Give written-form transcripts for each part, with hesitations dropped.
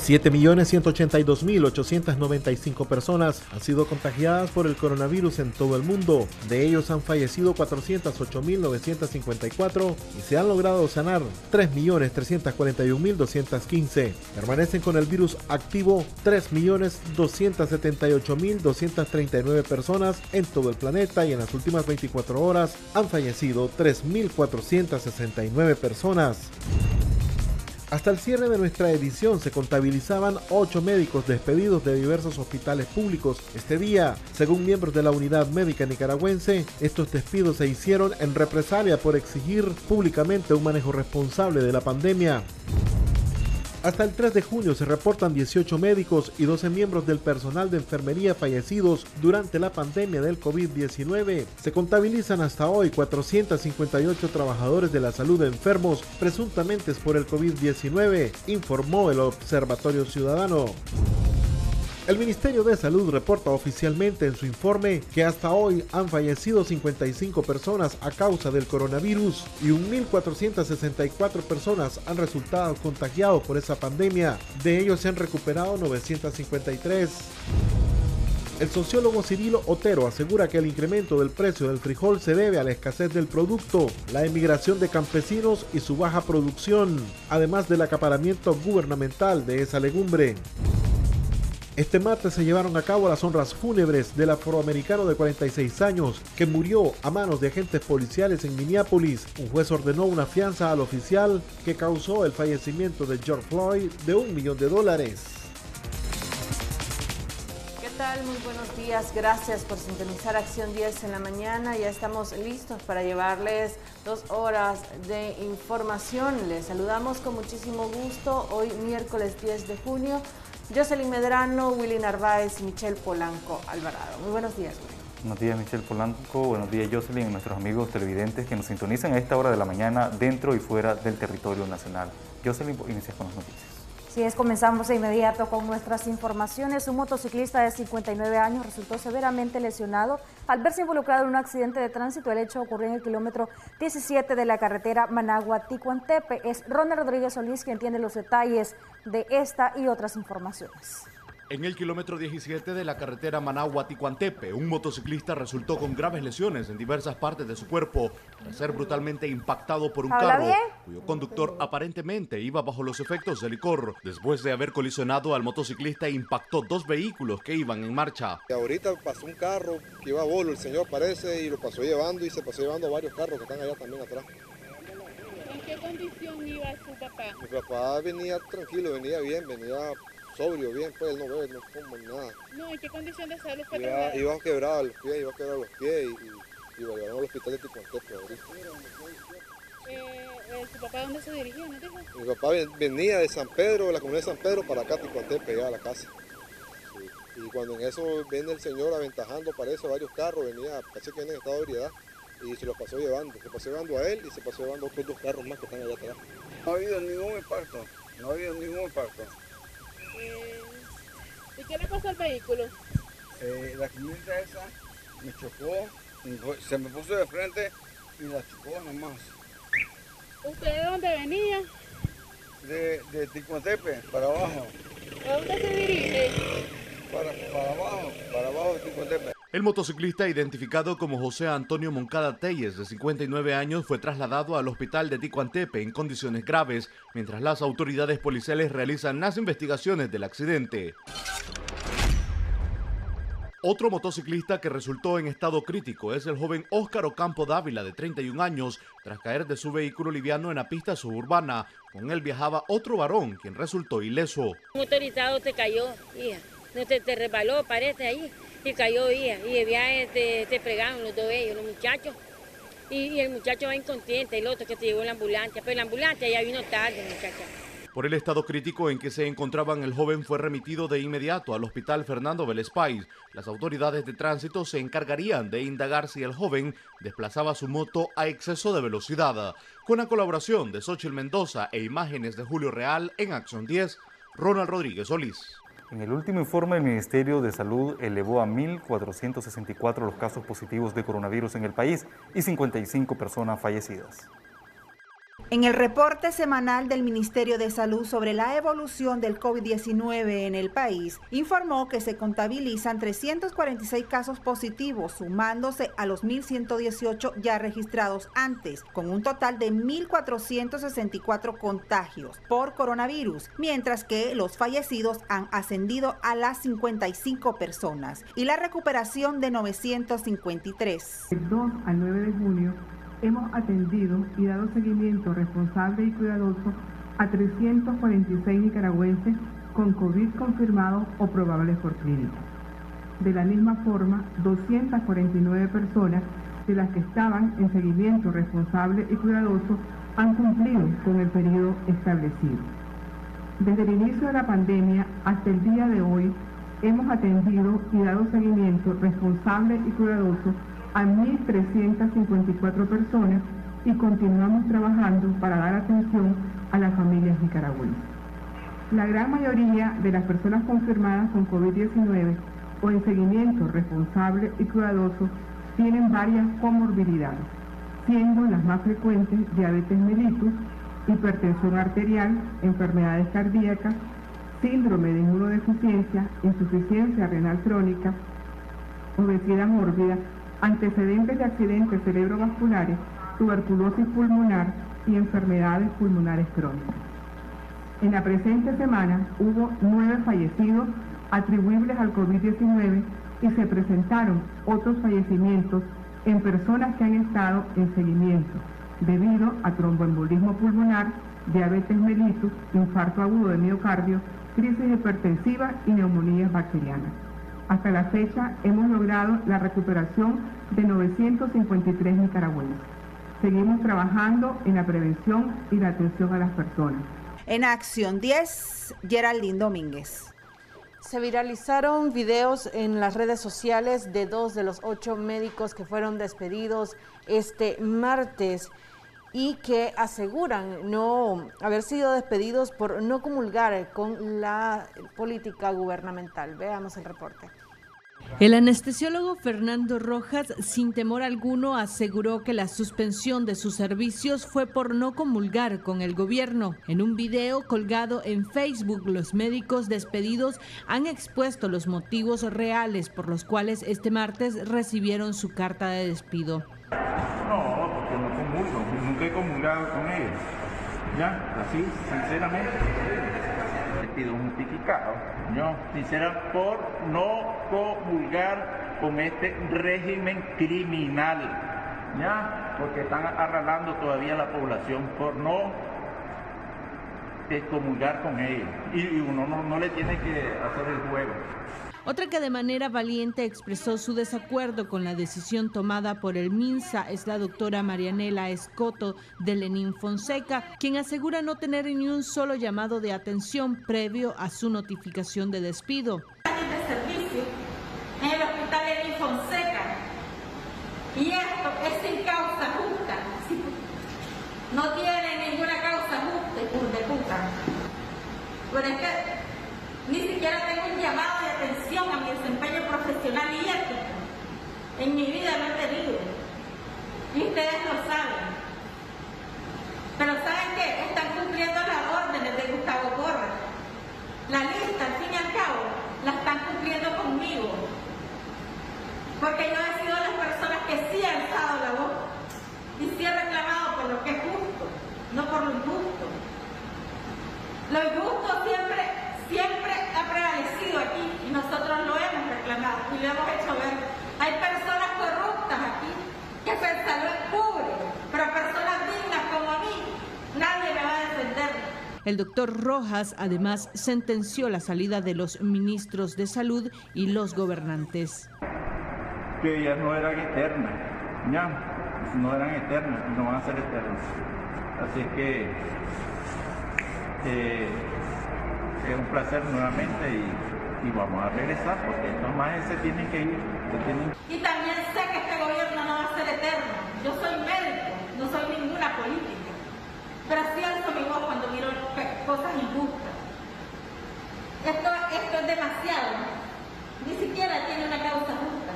7.182.895 personas han sido contagiadas por el coronavirus en todo el mundo. De ellos han fallecido 408.954 y se han logrado sanar 3.341.215. Permanecen con el virus activo 3.278.239 personas en todo el planeta y en las últimas 24 horas han fallecido 3.469 personas. Hasta el cierre de nuestra edición se contabilizaban 8 médicos despedidos de diversos hospitales públicos este día. Según miembros de la unidad médica nicaragüense, estos despidos se hicieron en represalia por exigir públicamente un manejo responsable de la pandemia. Hasta el 3 de junio se reportan 18 médicos y 12 miembros del personal de enfermería fallecidos durante la pandemia del COVID-19. Se contabilizan hasta hoy 458 trabajadores de la salud enfermos presuntamente por el COVID-19, informó el Observatorio Ciudadano. El Ministerio de Salud reporta oficialmente en su informe que hasta hoy han fallecido 55 personas a causa del coronavirus y 1.464 personas han resultado contagiados por esa pandemia. De ellos se han recuperado 953. El sociólogo Cirilo Otero asegura que el incremento del precio del frijol se debe a la escasez del producto, la emigración de campesinos y su baja producción, además del acaparamiento gubernamental de esa legumbre. Este martes se llevaron a cabo las honras fúnebres del afroamericano de 46 años que murió a manos de agentes policiales en Minneapolis. Un juez ordenó una fianza al oficial que causó el fallecimiento de George Floyd de $1 millón. ¿Qué tal? Muy buenos días. Gracias por sintonizar Acción 10 en la mañana. Ya estamos listos para llevarles 2 horas de información. Les saludamos con muchísimo gusto hoy miércoles 10 de junio. Jocelyn Medrano, Willy Narváez y Michelle Polanco Alvarado. Muy buenos días, Willy. Buenos días, Michelle Polanco. Buenos días, Jocelyn, y nuestros amigos televidentes que nos sintonizan a esta hora de la mañana dentro y fuera del territorio nacional. Jocelyn, inicia con las noticias. Así es, comenzamos de inmediato con nuestras informaciones. Un motociclista de 59 años resultó severamente lesionado al verse involucrado en un accidente de tránsito. El hecho ocurrió en el kilómetro 17 de la carretera Managua-Ticuantepe. Es Ronald Rodríguez Solís quien tiene los detalles de esta y otras informaciones. En el kilómetro 17 de la carretera Managua-Ticuantepe, un motociclista resultó con graves lesiones en diversas partes de su cuerpo tras ser brutalmente impactado por un carro cuyo conductor aparentemente iba bajo los efectos de licor. Después de haber colisionado al motociclista, impactó 2 vehículos que iban en marcha. Y ahorita pasó un carro que iba a bolo, el señor parece, y lo pasó llevando y se pasó llevando varios carros que están allá también atrás. ¿En qué condición iba su papá? Mi papá venía tranquilo, venía bien, venía sobrio, bien, pues él no bebe, no fuma nada. No, ¿en qué condición de salud fue? Iba quebrado los pies, y lo llevaron al hospital de Ticuantepe ahorita. ¿Su papá dónde se dirigía, no dijo? Mi papá venía de San Pedro, de la comunidad de San Pedro, para acá, Ticuantepe, ya a la casa. Sí. Y cuando en eso viene el señor aventajando, parece, varios carros, venía, parece que viene en estado de ebriedad, y se los pasó llevando. Se pasó llevando a él y se pasó llevando a otros 2 carros más que están allá atrás. No ha habido ningún impacto, no ha habido ningún impacto. ¿Y qué le pasó al vehículo? La camioneta esa me chocó, se me puso de frente y la chocó nomás. ¿Usted de dónde venía? De Ticuantepe, para abajo. ¿A dónde se dirige? Para abajo de Ticuantepe. El motociclista, identificado como José Antonio Moncada Telles, de 59 años, fue trasladado al hospital de Ticuantepe en condiciones graves, mientras las autoridades policiales realizan las investigaciones del accidente. Otro motociclista que resultó en estado crítico es el joven Óscar Ocampo Dávila, de 31 años, tras caer de su vehículo liviano en la pista suburbana. Con él viajaba otro varón, quien resultó ileso. Un motorizado te cayó, hija. No te resbaló, parece ahí, y cayó, hija. Y de viaje te fregaron los 2 ellos, los muchachos. Y el muchacho va inconsciente, el otro que se llevó en la ambulancia. Pero la ambulancia ya vino tarde, muchacha. Por el estado crítico en que se encontraban, el joven fue remitido de inmediato al hospital Fernando Vélez Páez. Las autoridades de tránsito se encargarían de indagar si el joven desplazaba su moto a exceso de velocidad. Con la colaboración de Xochitl Mendoza e imágenes de Julio Real, en Acción 10, Ronald Rodríguez Solís. En el último informe, el Ministerio de Salud elevó a 1.464 los casos positivos de coronavirus en el país y 55 personas fallecidas. En el reporte semanal del Ministerio de Salud sobre la evolución del COVID-19 en el país, informó que se contabilizan 346 casos positivos, sumándose a los 1.118 ya registrados antes, con un total de 1.464 contagios por coronavirus, mientras que los fallecidos han ascendido a las 55 personas y la recuperación de 953. Del 2 al 9 de junio, hemos atendido y dado seguimiento responsable y cuidadoso a 346 nicaragüenses con COVID confirmados o probables por clínica. De la misma forma, 249 personas de las que estaban en seguimiento responsable y cuidadoso han cumplido con el periodo establecido. Desde el inicio de la pandemia hasta el día de hoy, hemos atendido y dado seguimiento responsable y cuidadoso a 1.354 personas y continuamos trabajando para dar atención a las familias nicaragüenses. La gran mayoría de las personas confirmadas con COVID-19 o en seguimiento responsable y cuidadoso tienen varias comorbilidades, siendo las más frecuentes diabetes mellitus, hipertensión arterial, enfermedades cardíacas, síndrome de inmunodeficiencia, insuficiencia renal crónica, obesidad mórbida, antecedentes de accidentes cerebrovasculares, tuberculosis pulmonar y enfermedades pulmonares crónicas. En la presente semana hubo 9 fallecidos atribuibles al COVID-19 y se presentaron otros fallecimientos en personas que han estado en seguimiento debido a tromboembolismo pulmonar, diabetes mellitus, infarto agudo de miocardio, crisis hipertensiva y neumonías bacterianas. Hasta la fecha hemos logrado la recuperación de 953 nicaragüenses. Seguimos trabajando en la prevención y la atención a las personas. En Acción 10, Geraldine Domínguez. Se viralizaron videos en las redes sociales de 2 de los 8 médicos que fueron despedidos este martes y que aseguran no haber sido despedidos por no comulgar con la política gubernamental. Veamos el reporte. El anestesiólogo Fernando Rojas, sin temor alguno, aseguró que la suspensión de sus servicios fue por no comulgar con el gobierno. En un video colgado en Facebook, los médicos despedidos han expuesto los motivos reales por los cuales este martes recibieron su carta de despido. No, porque no comulgo, nunca he comulgado con ellos. Ya, así, sinceramente. Le pido un justificado. Yo, sincera, por no comulgar con este régimen criminal. Ya, porque están arrastrando todavía a la población por no comulgar con ellos. Y uno no le tiene que hacer el juego. Otra que de manera valiente expresó su desacuerdo con la decisión tomada por el MINSA es la doctora Marianela Escoto de Lenín Fonseca, quien asegura no tener ni un solo llamado de atención previo a su notificación de despido. De servicio en el hospital Lenín Fonseca y esto es sin causa justa, no tiene ninguna causa justa, de puta. Pero es que ni siquiera tengo un llamado de atención a mi desempeño profesional y ético. En mi vida lo he tenido. Y ustedes lo saben. Pero ¿saben qué? Están cumpliendo las órdenes de Gustavo Porras. La lista, al fin y al cabo, la están cumpliendo conmigo. Porque yo he sido de las personas que sí he alzado la voz. Y sí he reclamado por lo que es justo, no por lo injusto. Lo injusto siempre ha prevalecido aquí y nosotros lo hemos reclamado y lo hemos hecho ver. Hay personas corruptas aquí que se salud cubre, pero personas dignas como a mí, nadie me va a defender. El doctor Rojas además sentenció la salida de los ministros de salud y los gobernantes. Que ellas no eran eternas, ya, no eran eternas y no van a ser eternas. Así que es un placer nuevamente y vamos a regresar porque estos más se tienen que ir. Y también sé que este gobierno no va a ser eterno. Yo soy médico, no soy ninguna política. Pero sí alzo mi voz cuando miro cosas injustas. Esto es demasiado. Ni siquiera tiene una causa justa.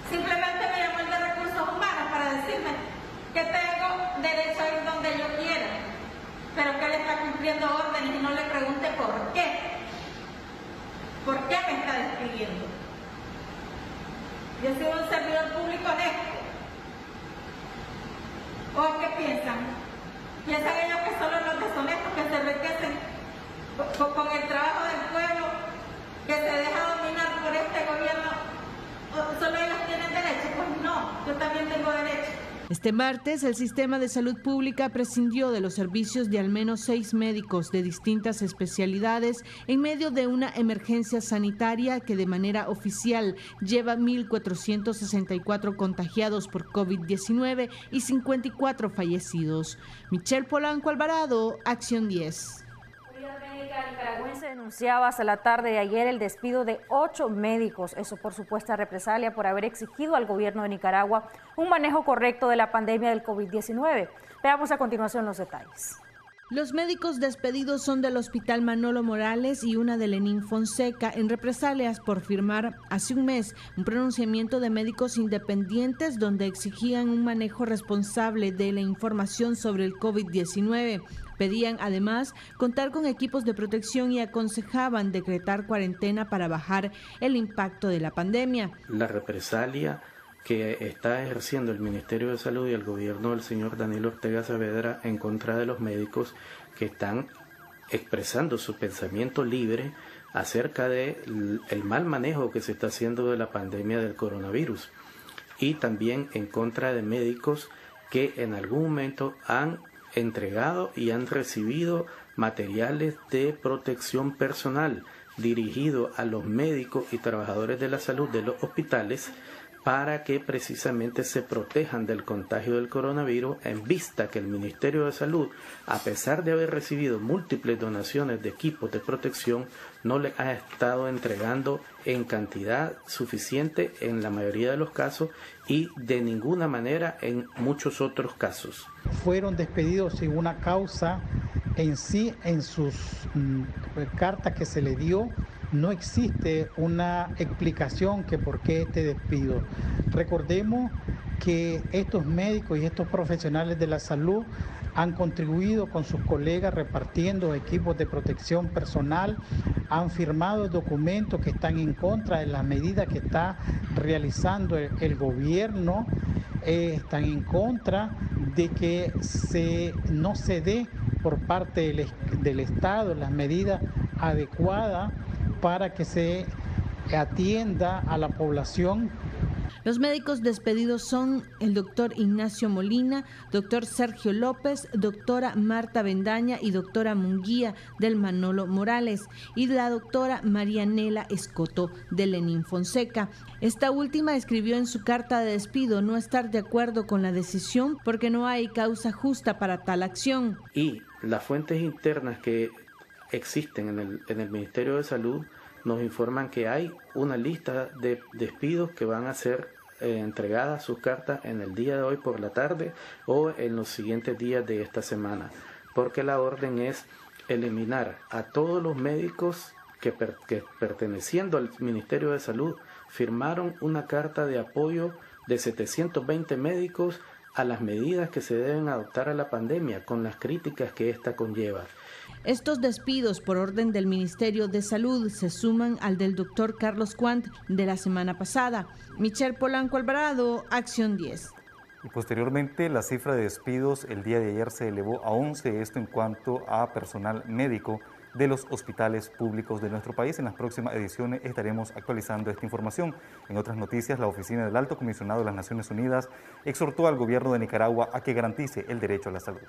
Simplemente me llamó el de Recursos Humanos para decirme que tengo derecho a ir donde yo quiera. cumpliendo órdenes y no le pregunte por qué. ¿Por qué me está despidiendo? Yo soy un servidor público honesto. ¿O qué piensan? ¿Piensan ellos que solo los deshonestos que se enriquecen con el trabajo del pueblo, que se deja dominar por este gobierno, solo ellos tienen derecho? Pues no, yo también tengo derecho. Este martes, el sistema de salud pública prescindió de los servicios de al menos 6 médicos de distintas especialidades en medio de una emergencia sanitaria que de manera oficial lleva 1.464 contagiados por COVID-19 y 54 fallecidos. Michelle Polanco Alvarado, Acción 10. La nicaragüense denunciaba hasta la tarde de ayer el despido de 8 médicos, eso por supuesta represalia por haber exigido al gobierno de Nicaragua un manejo correcto de la pandemia del COVID-19. Veamos a continuación los detalles. Los médicos despedidos son del Hospital Manolo Morales y una de Lenín Fonseca en represalias por firmar hace un mes un pronunciamiento de médicos independientes donde exigían un manejo responsable de la información sobre el COVID-19. Pedían además contar con equipos de protección y aconsejaban decretar cuarentena para bajar el impacto de la pandemia. La represalia que está ejerciendo el Ministerio de Salud y el gobierno del señor Daniel Ortega Saavedra en contra de los médicos que están expresando su pensamiento libre acerca del mal manejo que se está haciendo de la pandemia del coronavirus, y también en contra de médicos que en algún momento han entregado y han recibido materiales de protección personal dirigido a los médicos y trabajadores de la salud de los hospitales para que precisamente se protejan del contagio del coronavirus, en vista que el Ministerio de Salud, a pesar de haber recibido múltiples donaciones de equipos de protección, no les ha estado entregando en cantidad suficiente en la mayoría de los casos y de ninguna manera en muchos otros casos. Fueron despedidos sin una causa en sí, en sus cartas que se le dio. No existe una explicación que por qué este despido. Recordemos que estos médicos y estos profesionales de la salud han contribuido con sus colegas repartiendo equipos de protección personal, han firmado documentos que están en contra de las medidas que está realizando el gobierno, están en contra de que no se dé por parte del Estado las medidas adecuadas para que se atienda a la población. Los médicos despedidos son el doctor Ignacio Molina, doctor Sergio López, doctora Marta Bendaña y doctora Munguía del Manolo Morales y la doctora Marianela Escoto de Lenín Fonseca. Esta última escribió en su carta de despido no estar de acuerdo con la decisión porque no hay causa justa para tal acción. Y las fuentes internas que existen en el Ministerio de Salud nos informan que hay una lista de despidos que van a ser entregadas sus cartas en el día de hoy por la tarde o en los siguientes días de esta semana, porque la orden es eliminar a todos los médicos que perteneciendo al Ministerio de Salud firmaron una carta de apoyo de 720 médicos a las medidas que se deben adoptar a la pandemia con las críticas que esta conlleva. Estos despidos por orden del Ministerio de Salud se suman al del doctor Carlos Quant de la semana pasada. Michelle Polanco Alvarado, Acción 10. Y posteriormente la cifra de despidos el día de ayer se elevó a 11, esto en cuanto a personal médico de los hospitales públicos de nuestro país. En las próximas ediciones estaremos actualizando esta información. En otras noticias, la Oficina del Alto Comisionado de las Naciones Unidas exhortó al gobierno de Nicaragua a que garantice el derecho a la salud.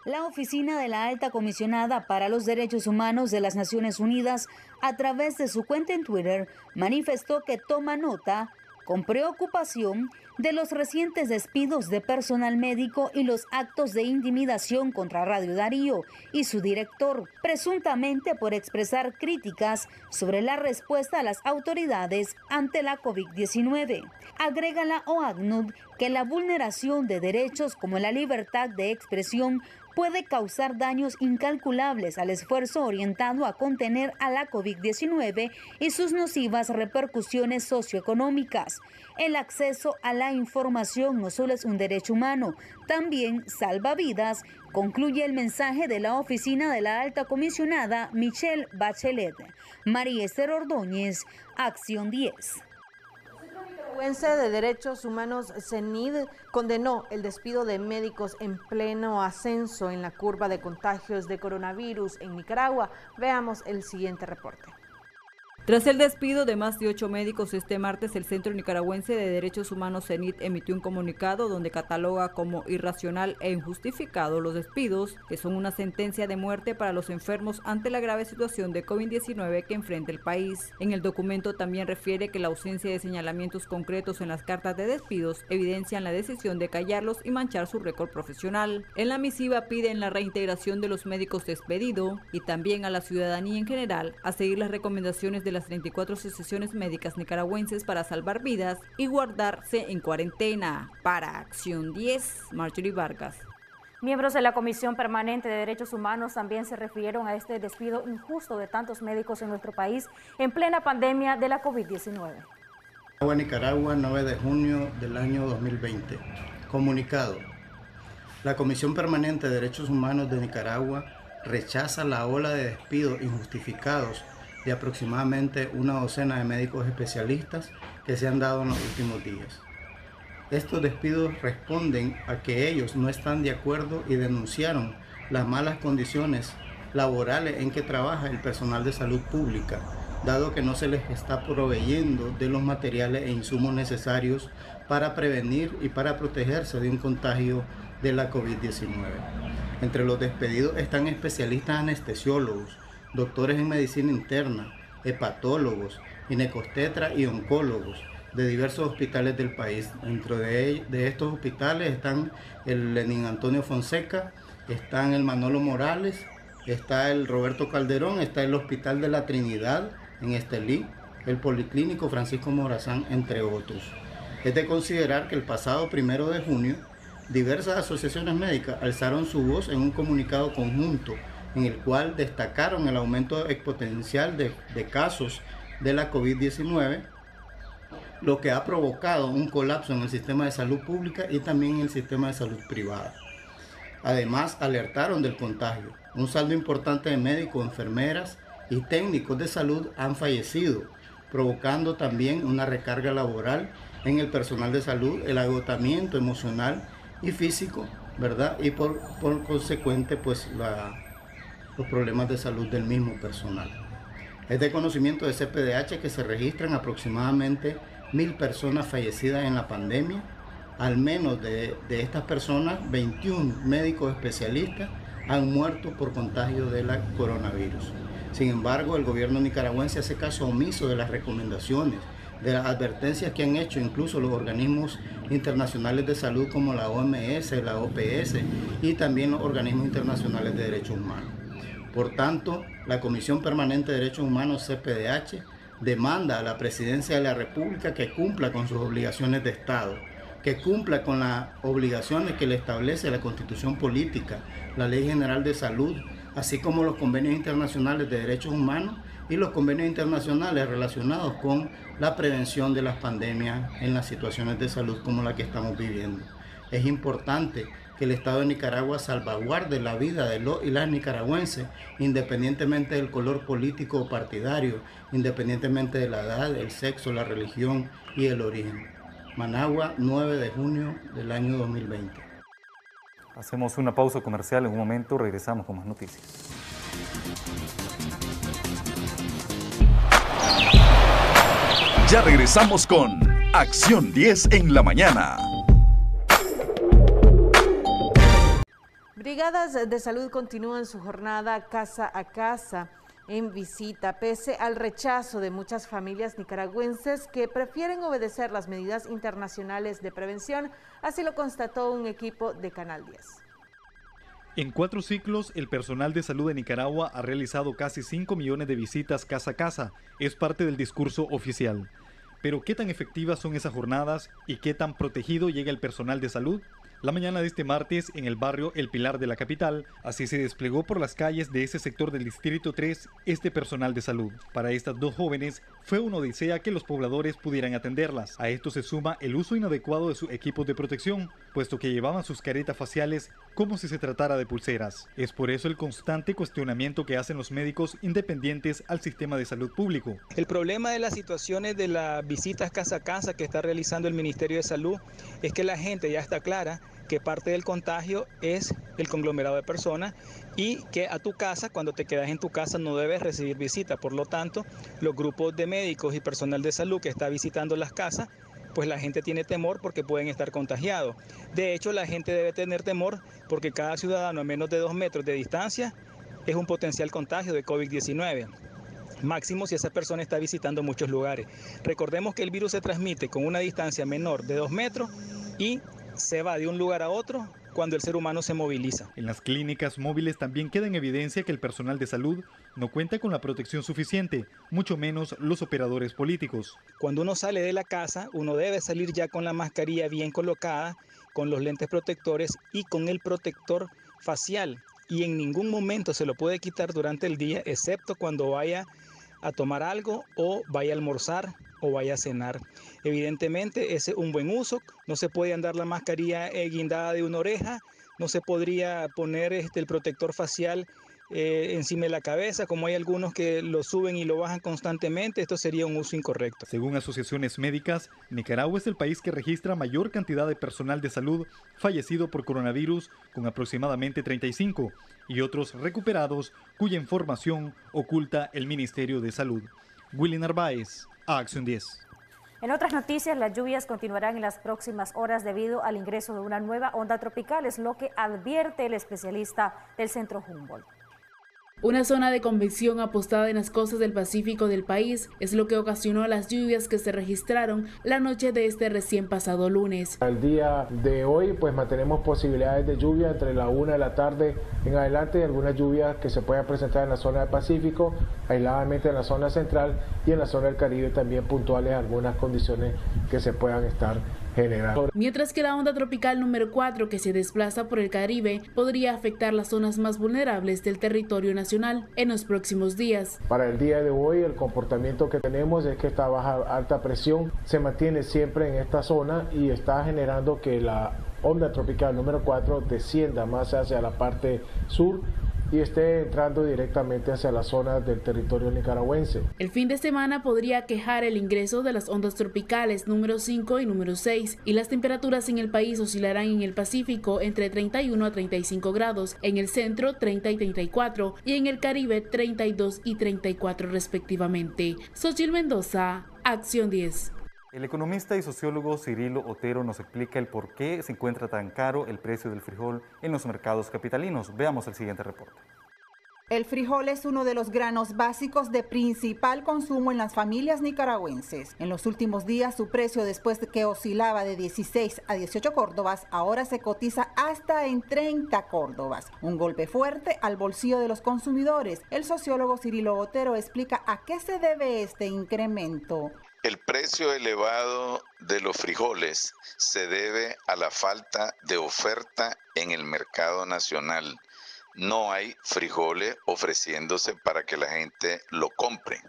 La Oficina de la Alta Comisionada para los Derechos Humanos de las Naciones Unidas, a través de su cuenta en Twitter, manifestó que toma nota con preocupación de los recientes despidos de personal médico y los actos de intimidación contra Radio Darío y su director, presuntamente por expresar críticas sobre la respuesta a las autoridades ante la COVID-19. Agrega la OACNUD que la vulneración de derechos como la libertad de expresión puede causar daños incalculables al esfuerzo orientado a contener a la COVID-19 y sus nocivas repercusiones socioeconómicas. El acceso a la información no solo es un derecho humano, también salva vidas, concluye el mensaje de la oficina de la alta comisionada Michelle Bachelet. María Esther Ordóñez, Acción 10. De Derechos Humanos CENID condenó el despido de médicos en pleno ascenso en la curva de contagios de coronavirus en Nicaragua. Veamos el siguiente reporte. Tras el despido de más de 8 médicos este martes, el Centro Nicaragüense de Derechos Humanos CENID emitió un comunicado donde cataloga como irracional e injustificado los despidos, que son una sentencia de muerte para los enfermos ante la grave situación de COVID-19 que enfrenta el país. En el documento también refiere que la ausencia de señalamientos concretos en las cartas de despidos evidencian la decisión de callarlos y manchar su récord profesional. En la misiva piden la reintegración de los médicos despedidos y también a la ciudadanía en general a seguir las recomendaciones de las 34 asociaciones médicas nicaragüenses para salvar vidas y guardarse en cuarentena. Para Acción 10, Marjorie Vargas. Miembros de la Comisión Permanente de Derechos Humanos también se refirieron a este despido injusto de tantos médicos en nuestro país en plena pandemia de la COVID-19. Nicaragua, 9 de junio del año 2020. Comunicado. La Comisión Permanente de Derechos Humanos de Nicaragua rechaza la ola de despidos injustificados de aproximadamente una docena de médicos especialistas que se han dado en los últimos días. Estos despidos responden a que ellos no están de acuerdo y denunciaron las malas condiciones laborales en que trabaja el personal de salud pública, dado que no se les está proveyendo de los materiales e insumos necesarios para prevenir y para protegerse de un contagio de la COVID-19. Entre los despedidos están especialistas anestesiólogos, doctores en medicina interna, hepatólogos, ginecobstetras y oncólogos de diversos hospitales del país. Dentro de estos hospitales están el Lenín Antonio Fonseca, están el Manolo Morales, está el Roberto Calderón, está el Hospital de la Trinidad en Estelí, el Policlínico Francisco Morazán, entre otros. Es de considerar que el pasado 1 de junio, diversas asociaciones médicas alzaron su voz en un comunicado conjunto en el cual destacaron el aumento exponencial de casos de la COVID-19, lo que ha provocado un colapso en el sistema de salud pública y también en el sistema de salud privada. Además, alertaron del contagio. Un saldo importante de médicos, enfermeras y técnicos de salud han fallecido, provocando también una recarga laboral en el personal de salud, el agotamiento emocional y físico, ¿verdad? Y por consecuente, pues los problemas de salud del mismo personal. Es de conocimiento de CPDH que se registran aproximadamente 1.000 personas fallecidas en la pandemia. Al menos de estas personas, 21 médicos especialistas han muerto por contagio de la coronavirus. Sin embargo, el gobierno nicaragüense hace caso omiso de las recomendaciones, de las advertencias que han hecho incluso los organismos internacionales de salud como la OMS, la OPS y también los organismos internacionales de derechos humanos. Por tanto, la Comisión Permanente de Derechos Humanos, CPDH, demanda a la Presidencia de la República que cumpla con sus obligaciones de Estado, que cumpla con las obligaciones que le establece la Constitución Política, la Ley General de Salud, así como los convenios internacionales de derechos humanos y los convenios internacionales relacionados con la prevención de las pandemias en las situaciones de salud como la que estamos viviendo. Es importante que el Estado de Nicaragua salvaguarde la vida de los y las nicaragüenses, independientemente del color político o partidario, independientemente de la edad, el sexo, la religión y el origen. Managua, 9 de junio del año 2020. Hacemos una pausa comercial, en un momento regresamos con más noticias. Ya regresamos con Acción 10 en la mañana. Brigadas de salud continúan su jornada casa a casa en visita, pese al rechazo de muchas familias nicaragüenses que prefieren obedecer las medidas internacionales de prevención, así lo constató un equipo de Canal 10. En 4 ciclos, el personal de salud de Nicaragua ha realizado casi 5 millones de visitas casa a casa. Es parte del discurso oficial. Pero ¿qué tan efectivas son esas jornadas y qué tan protegido llega el personal de salud? La mañana de este martes, en el barrio El Pilar de la capital, así se desplegó por las calles de ese sector del Distrito 3 este personal de salud. Para estas dos jóvenes fue una odisea que los pobladores pudieran atenderlas. A esto se suma el uso inadecuado de sus equipos de protección, puesto que llevaban sus caretas faciales como si se tratara de pulseras. Es por eso el constante cuestionamiento que hacen los médicos independientes al sistema de salud público. El problema de las situaciones de las visitas casa a casa que está realizando el Ministerio de Salud es que la gente ya está clara que parte del contagio es el conglomerado de personas y que a tu casa, cuando te quedas en tu casa, no debes recibir visita. Por lo tanto, los grupos de médicos y personal de salud que está visitando las casas, pues la gente tiene temor porque pueden estar contagiados. De hecho, la gente debe tener temor porque cada ciudadano a menos de 2 metros de distancia es un potencial contagio de COVID-19. Máximo si esa persona está visitando muchos lugares. Recordemos que el virus se transmite con una distancia menor de 2 metros y se va de un lugar a otro cuando el ser humano se moviliza. En las clínicas móviles también queda en evidencia que el personal de salud no cuenta con la protección suficiente, mucho menos los operadores políticos. Cuando uno sale de la casa, uno debe salir ya con la mascarilla bien colocada, con los lentes protectores y con el protector facial. Y en ningún momento se lo puede quitar durante el día, excepto cuando vaya a tomar algo o vaya a almorzar o vaya a cenar. Evidentemente ese es un buen uso, no se puede andar la mascarilla guindada de una oreja, no se podría poner el protector facial encima de la cabeza, como hay algunos que lo suben y lo bajan constantemente. Esto sería un uso incorrecto. Según asociaciones médicas, Nicaragua es el país que registra mayor cantidad de personal de salud fallecido por coronavirus, con aproximadamente 35, y otros recuperados cuya información oculta el Ministerio de Salud. Willy Narváez, Acción 10. En otras noticias, las lluvias continuarán en las próximas horas debido al ingreso de una nueva onda tropical, es lo que advierte el especialista del Centro Humboldt. Una zona de convección apostada en las costas del Pacífico del país es lo que ocasionó las lluvias que se registraron la noche de este recién pasado lunes. El día de hoy pues mantenemos posibilidades de lluvia entre la 1 de la tarde en adelante, y algunas lluvias que se puedan presentar en la zona del Pacífico, aisladamente en la zona central y en la zona del Caribe también puntuales algunas condiciones que se puedan estar generando. Mientras que la onda tropical número 4 que se desplaza por el Caribe podría afectar las zonas más vulnerables del territorio nacional en los próximos días. Para el día de hoy el comportamiento que tenemos es que esta baja alta presión se mantiene siempre en esta zona y está generando que la onda tropical número 4 descienda más hacia la parte sur y esté entrando directamente hacia las zonas del territorio nicaragüense. El fin de semana podría quejar el ingreso de las ondas tropicales número 5 y número 6 y las temperaturas en el país oscilarán en el Pacífico entre 31 a 35 grados, en el centro 30 y 34 y en el Caribe 32 y 34 respectivamente. Xochitl Mendoza, Acción 10. El economista y sociólogo Cirilo Otero nos explica el por qué se encuentra tan caro el precio del frijol en los mercados capitalinos. Veamos el siguiente reporte. El frijol es uno de los granos básicos de principal consumo en las familias nicaragüenses. En los últimos días, su precio, después de que oscilaba de 16 a 18 córdobas, ahora se cotiza hasta en 30 córdobas. Un golpe fuerte al bolsillo de los consumidores. El sociólogo Cirilo Otero explica a qué se debe este incremento. El precio elevado de los frijoles se debe a la falta de oferta en el mercado nacional. No hay frijoles ofreciéndose para que la gente lo compre.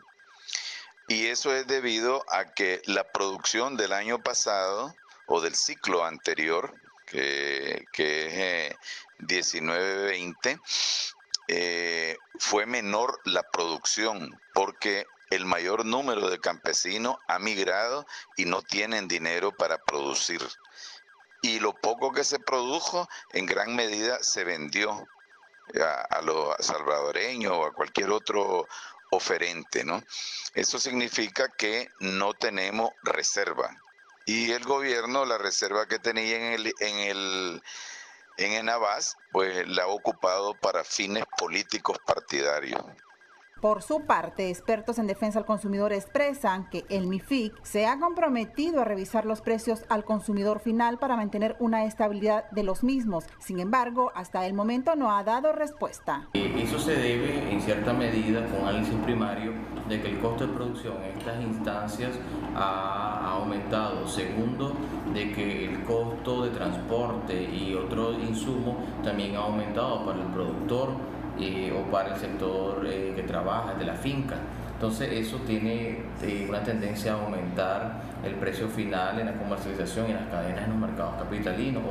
Y eso es debido a que la producción del año pasado o del ciclo anterior, que es 19-20, fue menor la producción porque el mayor número de campesinos ha migrado y no tienen dinero para producir. Y lo poco que se produjo en gran medida se vendió a los salvadoreños o a cualquier otro oferente, ¿no? Eso significa que no tenemos reserva. Y el gobierno, la reserva que tenía en Enabás, pues la ha ocupado para fines políticos partidarios. Por su parte, expertos en defensa al consumidor expresan que el MIFIC se ha comprometido a revisar los precios al consumidor final para mantener una estabilidad de los mismos. Sin embargo, hasta el momento no ha dado respuesta. Eso se debe en cierta medida con análisis primario de que el costo de producción en estas instancias ha aumentado. Segundo, de que el costo de transporte y otros insumos también ha aumentado para el productor o para el sector que trabaja de la finca. Entonces eso tiene una tendencia a aumentar el precio final en la comercialización y en las cadenas en los mercados capitalinos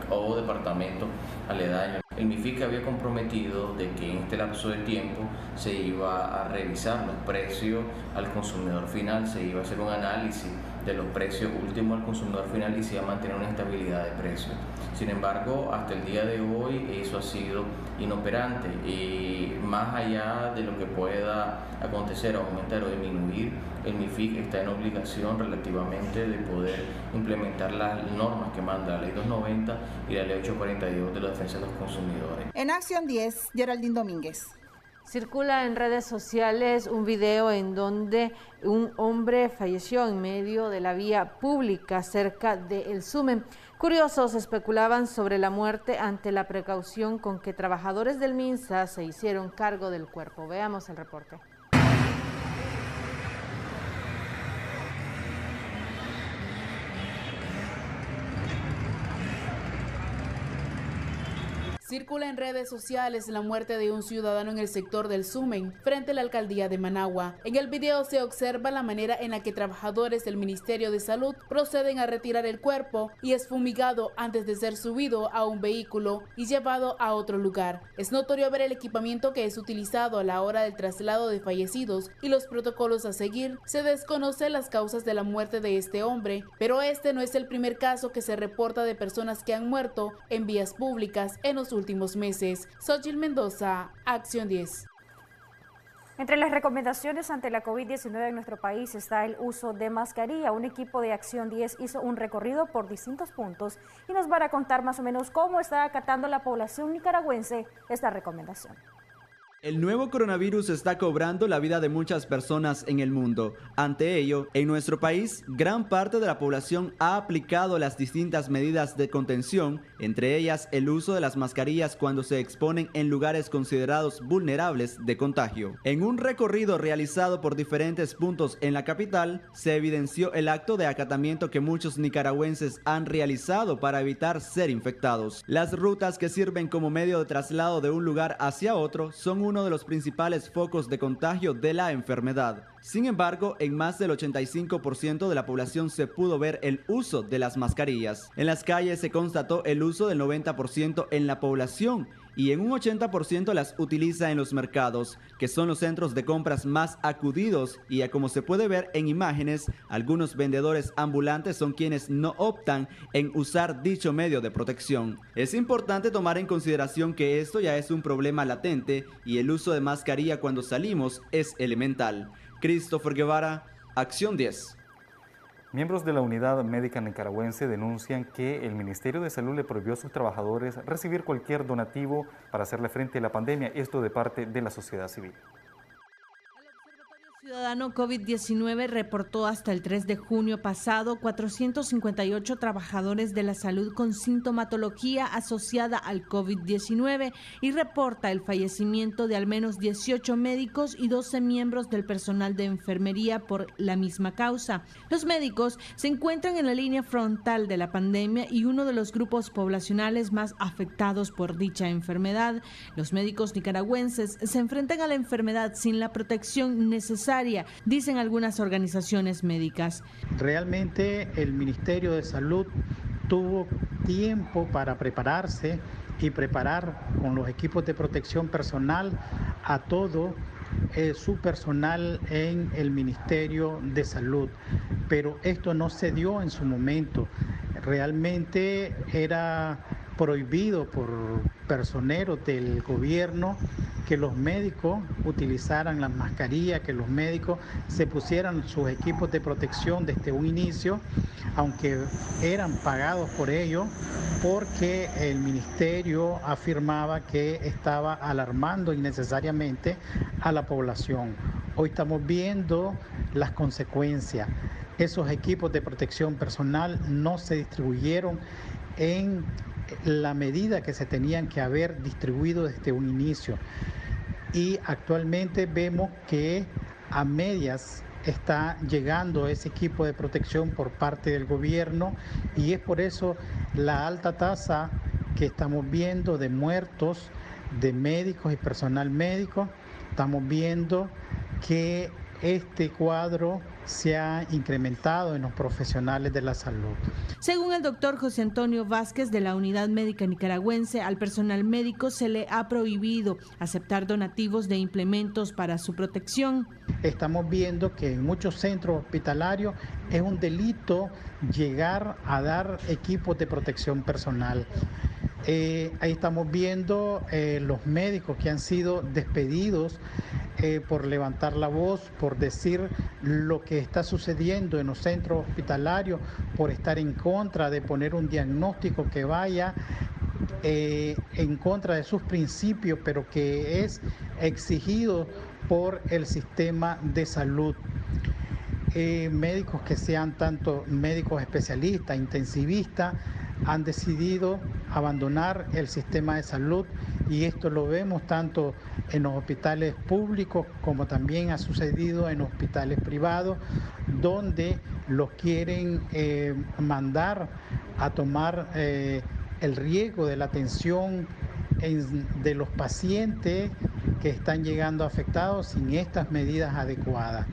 o departamentos aledaños. El MIFIC había comprometido de que en este lapso de tiempo se iba a revisar los precios al consumidor final, se iba a hacer un análisis de los precios últimos al consumidor final y se iba a mantener una estabilidad de precios. Sin embargo, hasta el día de hoy eso ha sido inoperante y más allá de lo que pueda acontecer, aumentar o disminuir, el MIFIC está en obligación relativamente de poder implementar las normas que manda la Ley 290 y la Ley 842 de la defensa de los consumidores. En Acción 10, Geraldine Domínguez. Circula en redes sociales un video en donde un hombre falleció en medio de la vía pública cerca de El Sumen. Curiosos especulaban sobre la muerte ante la precaución con que trabajadores del MINSA se hicieron cargo del cuerpo. Veamos el reporte. Circula en redes sociales la muerte de un ciudadano en el sector del Sumen, frente a la alcaldía de Managua. En el video se observa la manera en la que trabajadores del Ministerio de Salud proceden a retirar el cuerpo y es fumigado antes de ser subido a un vehículo y llevado a otro lugar. Es notorio ver el equipamiento que es utilizado a la hora del traslado de fallecidos y los protocolos a seguir. Se desconocen las causas de la muerte de este hombre, pero este no es el primer caso que se reporta de personas que han muerto en vías públicas en los últimos meses. Xochitl Mendoza, Acción 10. Entre las recomendaciones ante la COVID-19 en nuestro país está el uso de mascarilla. Un equipo de Acción 10 hizo un recorrido por distintos puntos y nos van a contar más o menos cómo está acatando la población nicaragüense esta recomendación. El nuevo coronavirus está cobrando la vida de muchas personas en el mundo. Ante ello, en nuestro país, gran parte de la población ha aplicado las distintas medidas de contención, entre ellas el uso de las mascarillas cuando se exponen en lugares considerados vulnerables de contagio. En un recorrido realizado por diferentes puntos en la capital, se evidenció el acto de acatamiento que muchos nicaragüenses han realizado para evitar ser infectados. Las rutas que sirven como medio de traslado de un lugar hacia otro son uno de los principales focos de contagio de la enfermedad. Sin embargo, en más del 85% de la población se pudo ver el uso de las mascarillas. En las calles se constató el uso del 90% en la población y en un 80% las utiliza en los mercados, que son los centros de compras más acudidos, y como se puede ver en imágenes, algunos vendedores ambulantes son quienes no optan en usar dicho medio de protección. Es importante tomar en consideración que esto ya es un problema latente y el uso de mascarilla cuando salimos es elemental. Christopher Guevara, Acción 10. Miembros de la Unidad Médica Nicaragüense denuncian que el Ministerio de Salud le prohibió a sus trabajadores recibir cualquier donativo para hacerle frente a la pandemia, esto de parte de la sociedad civil. Ciudadano COVID-19 reportó hasta el 3 de junio pasado 458 trabajadores de la salud con sintomatología asociada al COVID-19 y reporta el fallecimiento de al menos 18 médicos y 12 miembros del personal de enfermería por la misma causa. Los médicos se encuentran en la línea frontal de la pandemia y uno de los grupos poblacionales más afectados por dicha enfermedad. Los médicos nicaragüenses se enfrentan a la enfermedad sin la protección necesaria, dicen algunas organizaciones médicas. Realmente el Ministerio de Salud tuvo tiempo para prepararse y preparar con los equipos de protección personal a todo su personal en el Ministerio de Salud, pero esto no se dio en su momento. Realmente era prohibido por personeros del gobierno que los médicos utilizaran las mascarillas, que los médicos se pusieran sus equipos de protección desde un inicio, aunque eran pagados por ello, porque el ministerio afirmaba que estaba alarmando innecesariamente a la población. Hoy estamos viendo las consecuencias. Esos equipos de protección personal no se distribuyeron en la medida que se tenían que haber distribuido desde un inicio. Y actualmente vemos que a medias está llegando ese equipo de protección por parte del gobierno, y es por eso la alta tasa que estamos viendo de muertos de médicos y personal médico. Estamos viendo que este cuadro se ha incrementado en los profesionales de la salud. Según el doctor José Antonio Vázquez de la Unidad Médica Nicaragüense, al personal médico se le ha prohibido aceptar donativos de implementos para su protección. Estamos viendo que en muchos centros hospitalarios es un delito llegar a dar equipos de protección personal. Ahí estamos viendo los médicos que han sido despedidos por levantar la voz, por decir lo que está sucediendo en los centros hospitalarios, por estar en contra de poner un diagnóstico que vaya en contra de sus principios, pero que es exigido por el sistema de salud. Médicos que sean tanto médicos especialistas, intensivistas, han decidido abandonar el sistema de salud, y esto lo vemos tanto en los hospitales públicos como también ha sucedido en hospitales privados, donde los quieren mandar a tomar el riesgo de la atención de los pacientes que están llegando afectados sin estas medidas adecuadas.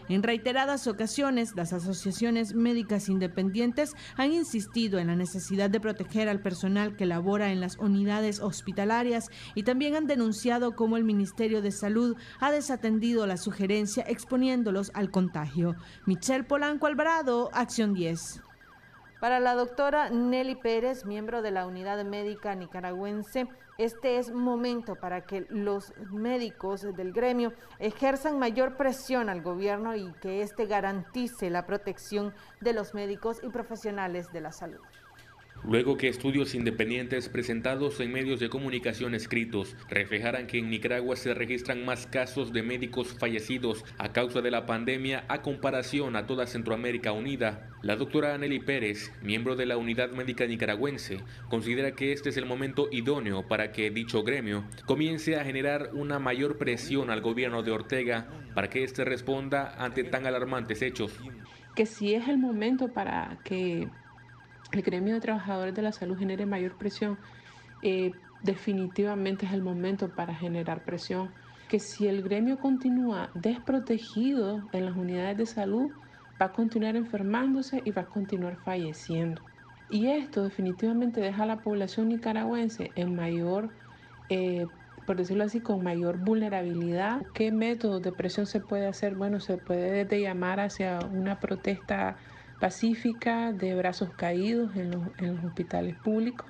En reiteradas ocasiones, las asociaciones médicas independientes han insistido en la necesidad de proteger al personal que labora en las unidades hospitalarias, y también han denunciado cómo el Ministerio de Salud ha desatendido la sugerencia exponiéndolos al contagio. Michelle Polanco Alvarado, Acción 10. Para la doctora Nelly Pérez, miembro de la Unidad Médica Nicaragüense, este es momento para que los médicos del gremio ejerzan mayor presión al gobierno y que éste garantice la protección de los médicos y profesionales de la salud. Luego que estudios independientes presentados en medios de comunicación escritos reflejaran que en Nicaragua se registran más casos de médicos fallecidos a causa de la pandemia a comparación a toda Centroamérica unida, la doctora Nelly Pérez, miembro de la Unidad Médica Nicaragüense, considera que este es el momento idóneo para que dicho gremio comience a generar una mayor presión al gobierno de Ortega para que éste responda ante tan alarmantes hechos. Que si es el momento para que el gremio de trabajadores de la salud genere mayor presión, definitivamente es el momento para generar presión. Que si el gremio continúa desprotegido en las unidades de salud, va a continuar enfermándose y va a continuar falleciendo. Y esto definitivamente deja a la población nicaragüense en mayor, por decirlo así, con mayor vulnerabilidad. ¿Qué métodos de presión se puede hacer? Bueno, se puede desde llamar hacia una protesta pacífica de brazos caídos en los hospitales públicos.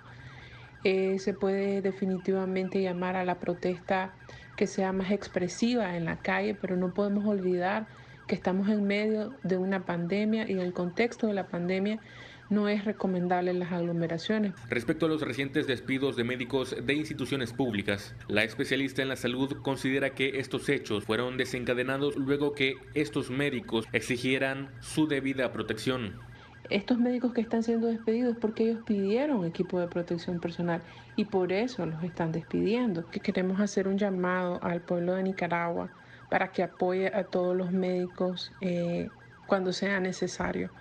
Se puede definitivamente llamar a la protesta que sea más expresiva en la calle, pero no podemos olvidar que estamos en medio de una pandemia y en el contexto de la pandemia no es recomendable las aglomeraciones. Respecto a los recientes despidos de médicos de instituciones públicas, la especialista en la salud considera que estos hechos fueron desencadenados luego que estos médicos exigieran su debida protección. Estos médicos que están siendo despedidos es porque ellos pidieron equipo de protección personal y por eso los están despidiendo. Que queremos hacer un llamado al pueblo de Nicaragua para que apoye a todos los médicos cuando sea necesario.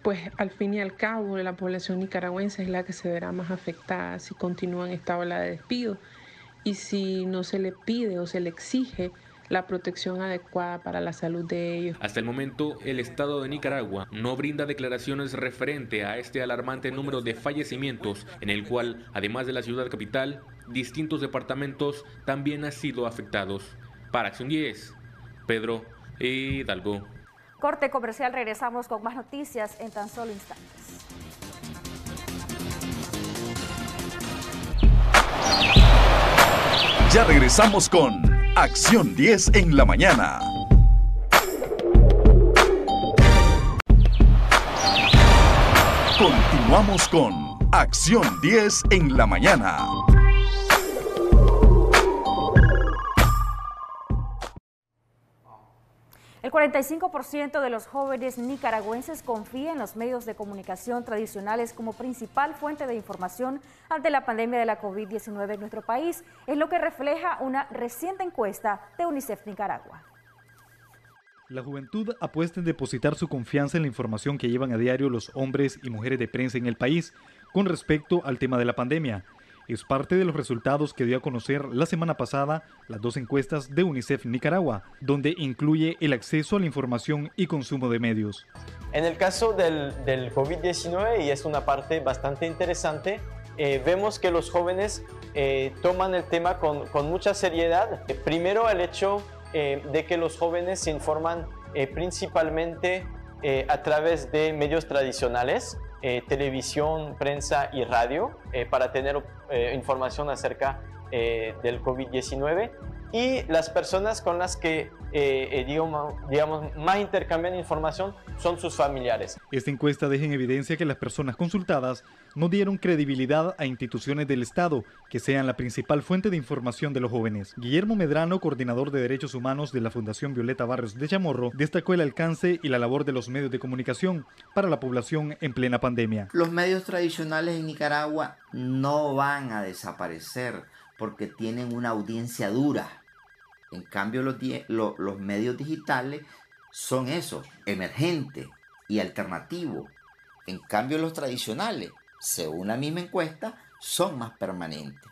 Pues al fin y al cabo la población nicaragüense es la que se verá más afectada si continúa en esta ola de despido y si no se le pide o se le exige la protección adecuada para la salud de ellos. Hasta el momento, el Estado de Nicaragua no brinda declaraciones referente a este alarmante número de fallecimientos, en el cual, además de la ciudad capital, distintos departamentos también han sido afectados. Para Acción 10, Pedro Hidalgo. Corte comercial, regresamos con más noticias en tan solo instantes. Ya regresamos con Acción 10 en la mañana. Continuamos con Acción 10 en la mañana. El 45% de los jóvenes nicaragüenses confía en los medios de comunicación tradicionales como principal fuente de información ante la pandemia de la COVID-19 en nuestro país. Es lo que refleja una reciente encuesta de UNICEF Nicaragua. La juventud apuesta en depositar su confianza en la información que llevan a diario los hombres y mujeres de prensa en el país con respecto al tema de la pandemia. Es parte de los resultados que dio a conocer la semana pasada las 2 encuestas de UNICEF Nicaragua, donde incluye el acceso a la información y consumo de medios. En el caso del COVID-19, y es una parte bastante interesante, vemos que los jóvenes toman el tema con mucha seriedad. Primero, el hecho de que los jóvenes se informan principalmente a través de medios tradicionales, televisión, prensa y radio, para tener información acerca del COVID-19, y las personas con las que digamos, más intercambian información son sus familiares. Esta encuesta deja en evidencia que las personas consultadas no dieron credibilidad a instituciones del Estado que sean la principal fuente de información de los jóvenes. Guillermo Medrano, coordinador de Derechos Humanos de la Fundación Violeta Barrios de Chamorro, destacó el alcance y la labor de los medios de comunicación para la población en plena pandemia. Los medios tradicionales en Nicaragua no van a desaparecer porque tienen una audiencia dura. En cambio, los medios digitales son eso, emergentes y alternativos. En cambio, los tradicionales, según la misma encuesta, son más permanentes.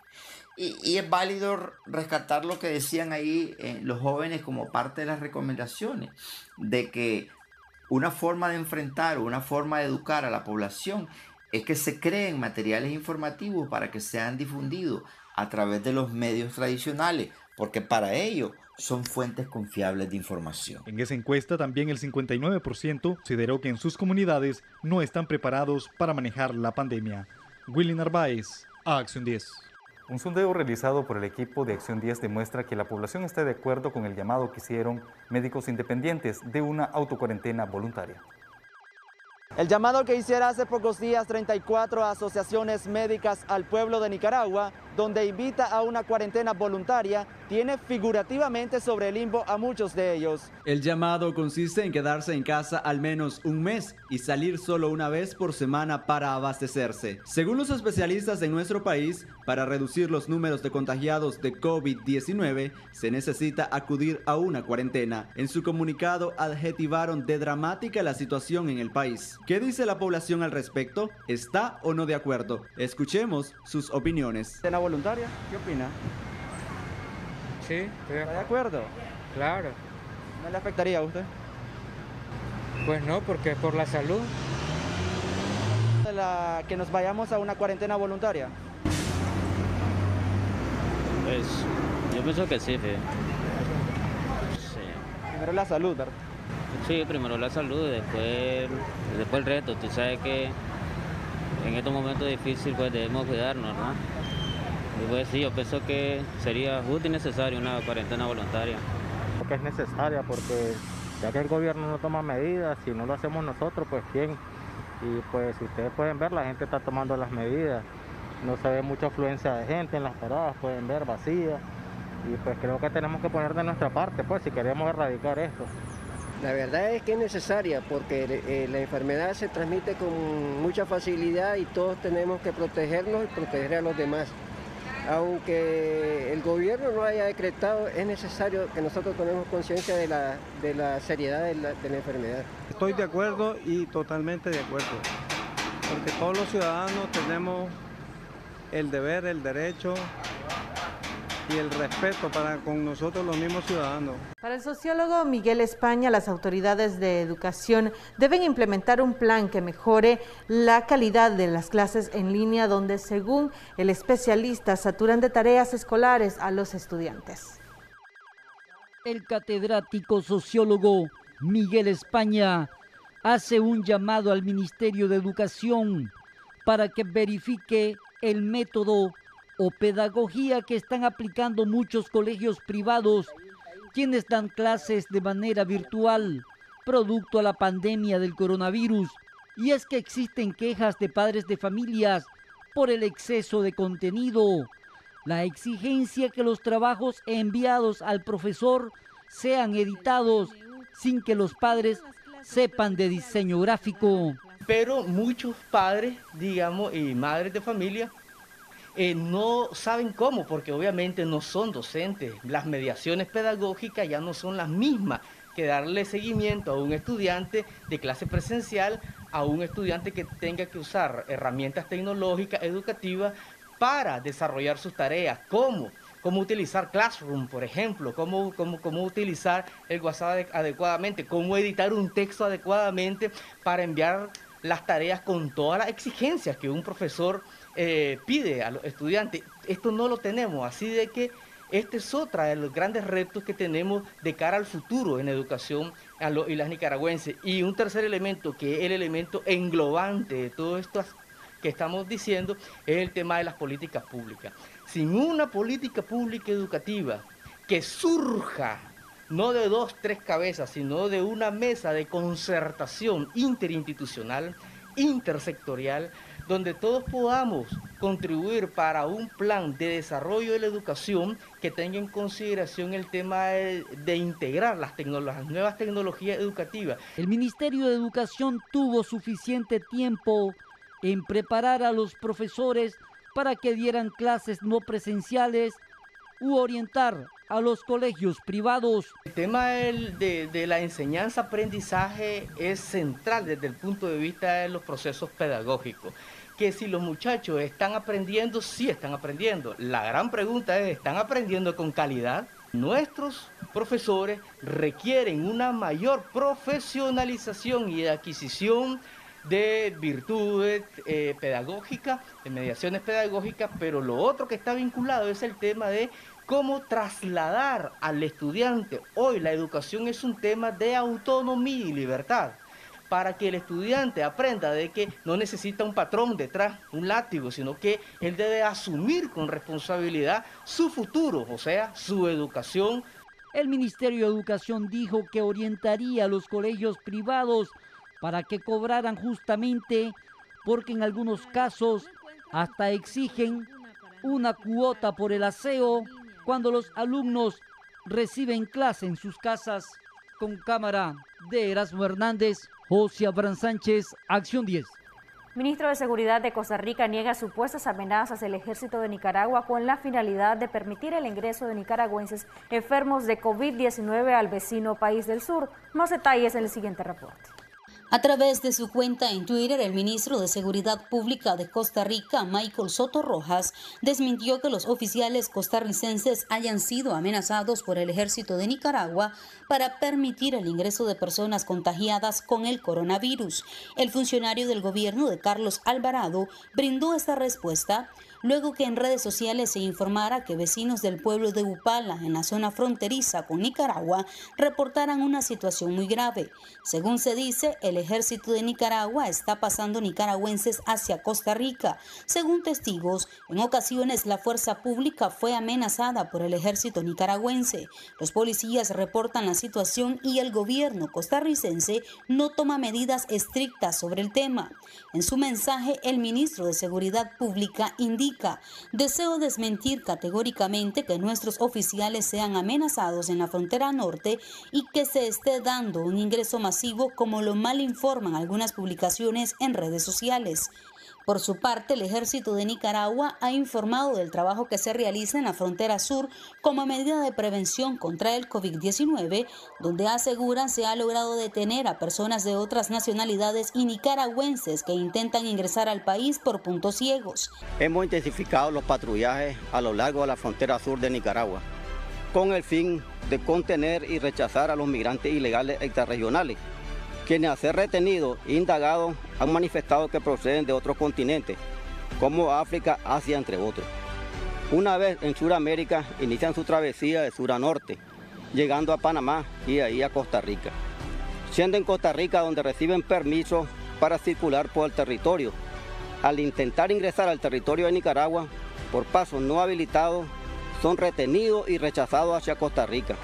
Y es válido rescatar lo que decían ahí los jóvenes como parte de las recomendaciones, de que una forma de enfrentar, una forma de educar a la población es que se creen materiales informativos para que sean difundidos a través de los medios tradicionales, porque para ello son fuentes confiables de información. En esa encuesta también el 59% consideró que en sus comunidades no están preparados para manejar la pandemia. Willy Narváez, Acción 10. Un sondeo realizado por el equipo de Acción 10 demuestra que la población está de acuerdo con el llamado que hicieron médicos independientes de una autocuarentena voluntaria. El llamado que hiciera hace pocos días 34 asociaciones médicas al pueblo de Nicaragua, donde invita a una cuarentena voluntaria, tiene figurativamente sobre el limbo a muchos de ellos. El llamado consiste en quedarse en casa al menos un mes y salir solo una vez por semana para abastecerse. Según los especialistas en nuestro país, para reducir los números de contagiados de COVID-19, se necesita acudir a una cuarentena. En su comunicado adjetivaron de dramática la situación en el país. ¿Qué dice la población al respecto? ¿Está o no de acuerdo? Escuchemos sus opiniones. ¿Cuarentena voluntaria? ¿Qué opina? Sí, ¿Está de acuerdo? Claro. ¿No le afectaría a usted? Pues no, porque es por la salud. Que nos vayamos a una cuarentena voluntaria. Pues yo pienso que sí, Sí. Primero la salud, ¿verdad? Sí, primero la salud, después el resto. Tú sabes que en estos momentos difíciles pues debemos cuidarnos, ¿no? Y pues sí, yo pienso que sería justo y necesario una cuarentena voluntaria. Porque es necesaria, porque ya que el gobierno no toma medidas, si no lo hacemos nosotros, pues ¿quién? Y pues si ustedes pueden ver, la gente está tomando las medidas. No se ve mucha afluencia de gente en las paradas, pueden ver vacías. Y pues creo que tenemos que poner de nuestra parte, pues, si queremos erradicar esto. La verdad es que es necesaria porque la enfermedad se transmite con mucha facilidad y todos tenemos que protegernos y proteger a los demás. Aunque el gobierno no haya decretado, es necesario que nosotros tomemos conciencia de la seriedad de la enfermedad. Estoy de acuerdo y totalmente de acuerdo, porque todos los ciudadanos tenemos el deber, el derecho y el respeto para con nosotros los mismos ciudadanos. Para el sociólogo Miguel España, las autoridades de educación deben implementar un plan que mejore la calidad de las clases en línea, donde, según el especialista, saturan de tareas escolares a los estudiantes. El catedrático sociólogo Miguel España hace un llamado al Ministerio de Educación para que verifique el método o pedagogía que están aplicando muchos colegios privados, quienes dan clases de manera virtual, producto a la pandemia del coronavirus. Y es que existen quejas de padres de familias por el exceso de contenido, la exigencia que los trabajos enviados al profesor sean editados, sin que los padres sepan de diseño gráfico. Pero muchos padres, digamos, y madres de familia no saben cómo, porque obviamente no son docentes. Las mediaciones pedagógicas ya no son las mismas que darle seguimiento a un estudiante de clase presencial, a un estudiante que tenga que usar herramientas tecnológicas educativas para desarrollar sus tareas. ¿Cómo utilizar Classroom, por ejemplo? ¿Cómo utilizar el WhatsApp adecuadamente? ¿Cómo editar un texto adecuadamente para enviar las tareas con todas las exigencias que un profesor pide a los estudiantes? Esto no lo tenemos, así de que este es otro de los grandes retos que tenemos de cara al futuro en educación a los y las nicaragüenses. Y un tercer elemento, que es el elemento englobante de todo esto que estamos diciendo, es el tema de las políticas públicas. Sin una política pública educativa que surja no de 2, 3 cabezas, sino de una mesa de concertación interinstitucional, intersectorial, donde todos podamos contribuir para un plan de desarrollo de la educación que tenga en consideración el tema de integrar las nuevas tecnologías educativas. El Ministerio de Educación tuvo suficiente tiempo en preparar a los profesores para que dieran clases no presenciales u orientar a los colegios privados. El tema de la enseñanza-aprendizaje es central desde el punto de vista de los procesos pedagógicos. Que si los muchachos están aprendiendo, sí están aprendiendo. La gran pregunta es, ¿están aprendiendo con calidad? Nuestros profesores requieren una mayor profesionalización y adquisición de virtudes pedagógicas, de mediaciones pedagógicas, pero lo otro que está vinculado es el tema de cómo trasladar al estudiante. Hoy la educación es un tema de autonomía y libertad, para que el estudiante aprenda de que no necesita un patrón detrás, un látigo, sino que él debe asumir con responsabilidad su futuro, o sea, su educación. El Ministerio de Educación dijo que orientaría a los colegios privados para que cobraran justamente, porque en algunos casos hasta exigen una cuota por el aseo cuando los alumnos reciben clase en sus casas. Con cámara de Erasmo Hernández, José Abraham Sánchez, Acción 10. Ministro de Seguridad de Costa Rica niega supuestas amenazas del Ejército de Nicaragua con la finalidad de permitir el ingreso de nicaragüenses enfermos de COVID-19 al vecino país del sur. Más detalles en el siguiente reporte. A través de su cuenta en Twitter, el ministro de Seguridad Pública de Costa Rica, Michael Soto Rojas, desmintió que los oficiales costarricenses hayan sido amenazados por el Ejército de Nicaragua para permitir el ingreso de personas contagiadas con el coronavirus. El funcionario del gobierno de Carlos Alvarado brindó esta respuesta luego que en redes sociales se informara que vecinos del pueblo de Upala, en la zona fronteriza con Nicaragua, reportaran una situación muy grave. Según se dice, el Ejército de Nicaragua está pasando nicaragüenses hacia Costa Rica. Según testigos, en ocasiones la fuerza pública fue amenazada por el ejército nicaragüense. Los policías reportan la situación y el gobierno costarricense no toma medidas estrictas sobre el tema. En su mensaje, el ministro de Seguridad Pública indica: deseo desmentir categóricamente que nuestros oficiales sean amenazados en la frontera norte y que se esté dando un ingreso masivo como lo mal informan algunas publicaciones en redes sociales. Por su parte, el Ejército de Nicaragua ha informado del trabajo que se realiza en la frontera sur como medida de prevención contra el COVID-19, donde aseguran se ha logrado detener a personas de otras nacionalidades y nicaragüenses que intentan ingresar al país por puntos ciegos. Hemos intensificado los patrullajes a lo largo de la frontera sur de Nicaragua, con el fin de contener y rechazar a los migrantes ilegales extrarregionales, quienes al ser retenidos e indagados han manifestado que proceden de otros continentes, como África, Asia, entre otros. Una vez en Sudamérica, inician su travesía de sur a norte, llegando a Panamá y de ahí a Costa Rica. Siendo en Costa Rica donde reciben permisos para circular por el territorio. Al intentar ingresar al territorio de Nicaragua, por pasos no habilitados, son retenidos y rechazados hacia Costa Rica.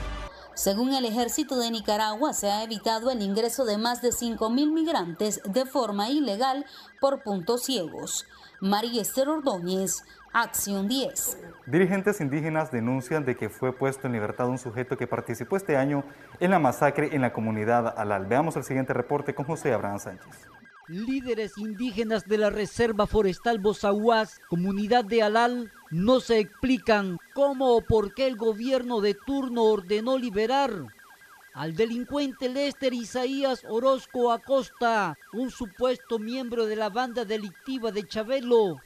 Según el Ejército de Nicaragua, se ha evitado el ingreso de más de 5.000 migrantes de forma ilegal por puntos ciegos. María Esther Ordóñez, Acción 10. Dirigentes indígenas denuncian de que fue puesto en libertad un sujeto que participó este año en la masacre en la comunidad Alal. Veamos el siguiente reporte con José Abraham Sánchez. Líderes indígenas de la Reserva Forestal Bozaguas, comunidad de Alal, no se explican cómo o por qué el gobierno de turno ordenó liberar al delincuente Lester Isaías Orozco Acosta, un supuesto miembro de la banda delictiva de Chabelo,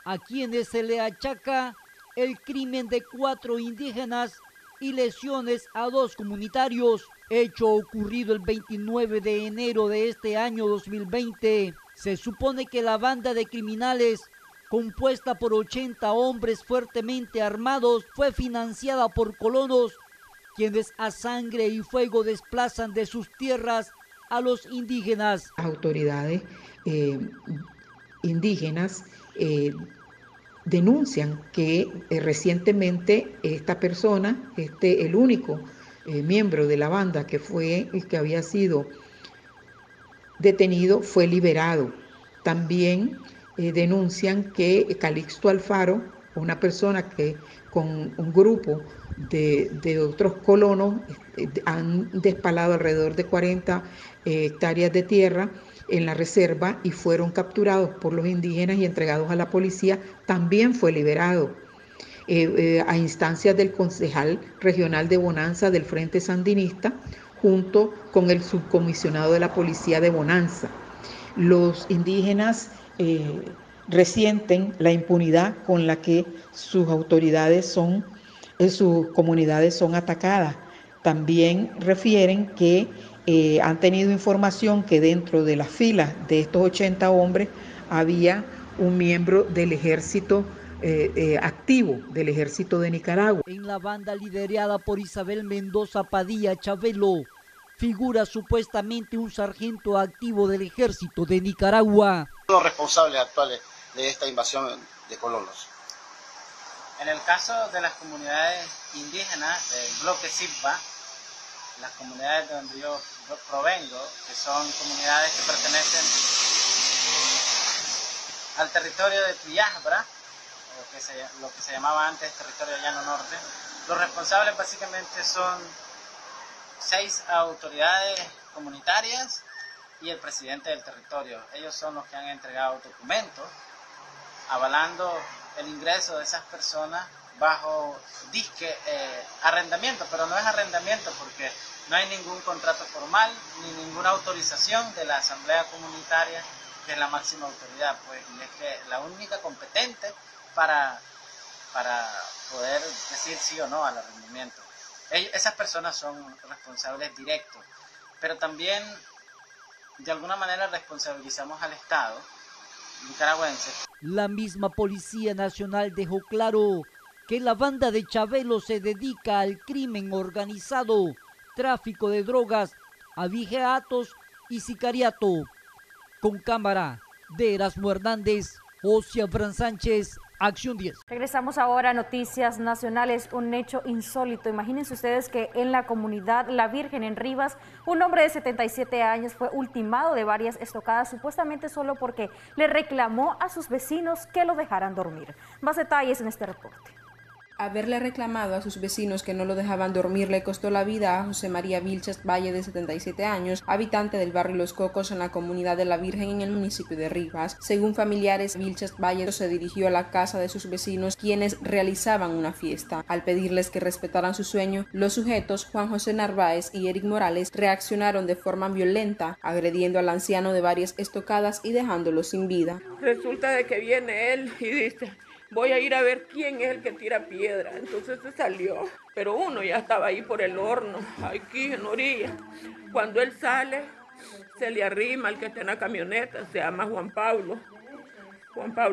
a quienes se le achaca el crimen de 4 indígenas y lesiones a 2 comunitarios, hecho ocurrido el 29 de enero de este año 2020. Se supone que la banda de criminales, compuesta por 80 hombres fuertemente armados, fue financiada por colonos, quienes a sangre y fuego desplazan de sus tierras a los indígenas. Autoridades indígenas denuncian que recientemente esta persona, el único miembro de la banda que había sido detenido, fue liberado. También denuncian que Calixto Alfaro, una persona que con un grupo de otros colonos han despalado alrededor de 40 hectáreas de tierra en la reserva y fueron capturados por los indígenas y entregados a la policía, también fue liberado a instancias del concejal regional de Bonanza del Frente Sandinista, junto con el subcomisionado de la policía de Bonanza. Los indígenas resienten la impunidad con la que sus comunidades son atacadas. También refieren que han tenido información que dentro de las filas de estos 80 hombres había un miembro del ejército activo, del ejército de Nicaragua. En la banda liderada por Isabel Mendoza Padilla Chabelo figura supuestamente un sargento activo del ejército de Nicaragua. Los responsables actuales de esta invasión de colonos. En el caso de las comunidades indígenas del bloque Silva, las comunidades de donde yo provengo, que son comunidades que pertenecen al territorio de Tuyajbra, lo que se llamaba antes territorio Llano Norte, los responsables básicamente son 6 autoridades comunitarias y el presidente del territorio. Ellos son los que han entregado documentos avalando el ingreso de esas personas bajo disque arrendamiento, pero no es arrendamiento porque no hay ningún contrato formal ni ninguna autorización de la asamblea comunitaria, que es la máxima autoridad, pues, y es que la única competente para poder decir sí o no al arrendamiento. Esas personas son responsables directos, pero también de alguna manera responsabilizamos al Estado nicaragüense. La misma Policía Nacional dejó claro que la banda de Chabelo se dedica al crimen organizado, tráfico de drogas, abigeatos y sicariato. Con cámara de Erasmo Hernández, José Abraham Sánchez, Acción 10. Regresamos ahora a noticias nacionales, un hecho insólito. Imagínense ustedes que en la comunidad La Virgen en Rivas, un hombre de 77 años fue ultimado de varias estocadas, supuestamente solo porque le reclamó a sus vecinos que lo dejaran dormir. Más detalles en este reporte. Haberle reclamado a sus vecinos que no lo dejaban dormir le costó la vida a José María Vilches Valle, de 77 años, habitante del barrio Los Cocos en la comunidad de La Virgen en el municipio de Rivas. Según familiares, Vilches Valle se dirigió a la casa de sus vecinos, quienes realizaban una fiesta. Al pedirles que respetaran su sueño, los sujetos Juan José Narváez y Eric Morales reaccionaron de forma violenta, agrediendo al anciano de varias estocadas y dejándolo sin vida. Resulta de que viene él y dice: voy a ir a ver quién es el que tira piedra. Entonces se salió, pero uno ya estaba ahí por el horno, aquí en orilla. Cuando él sale, se le arrima al que está en la camioneta, se llama Juan Pablo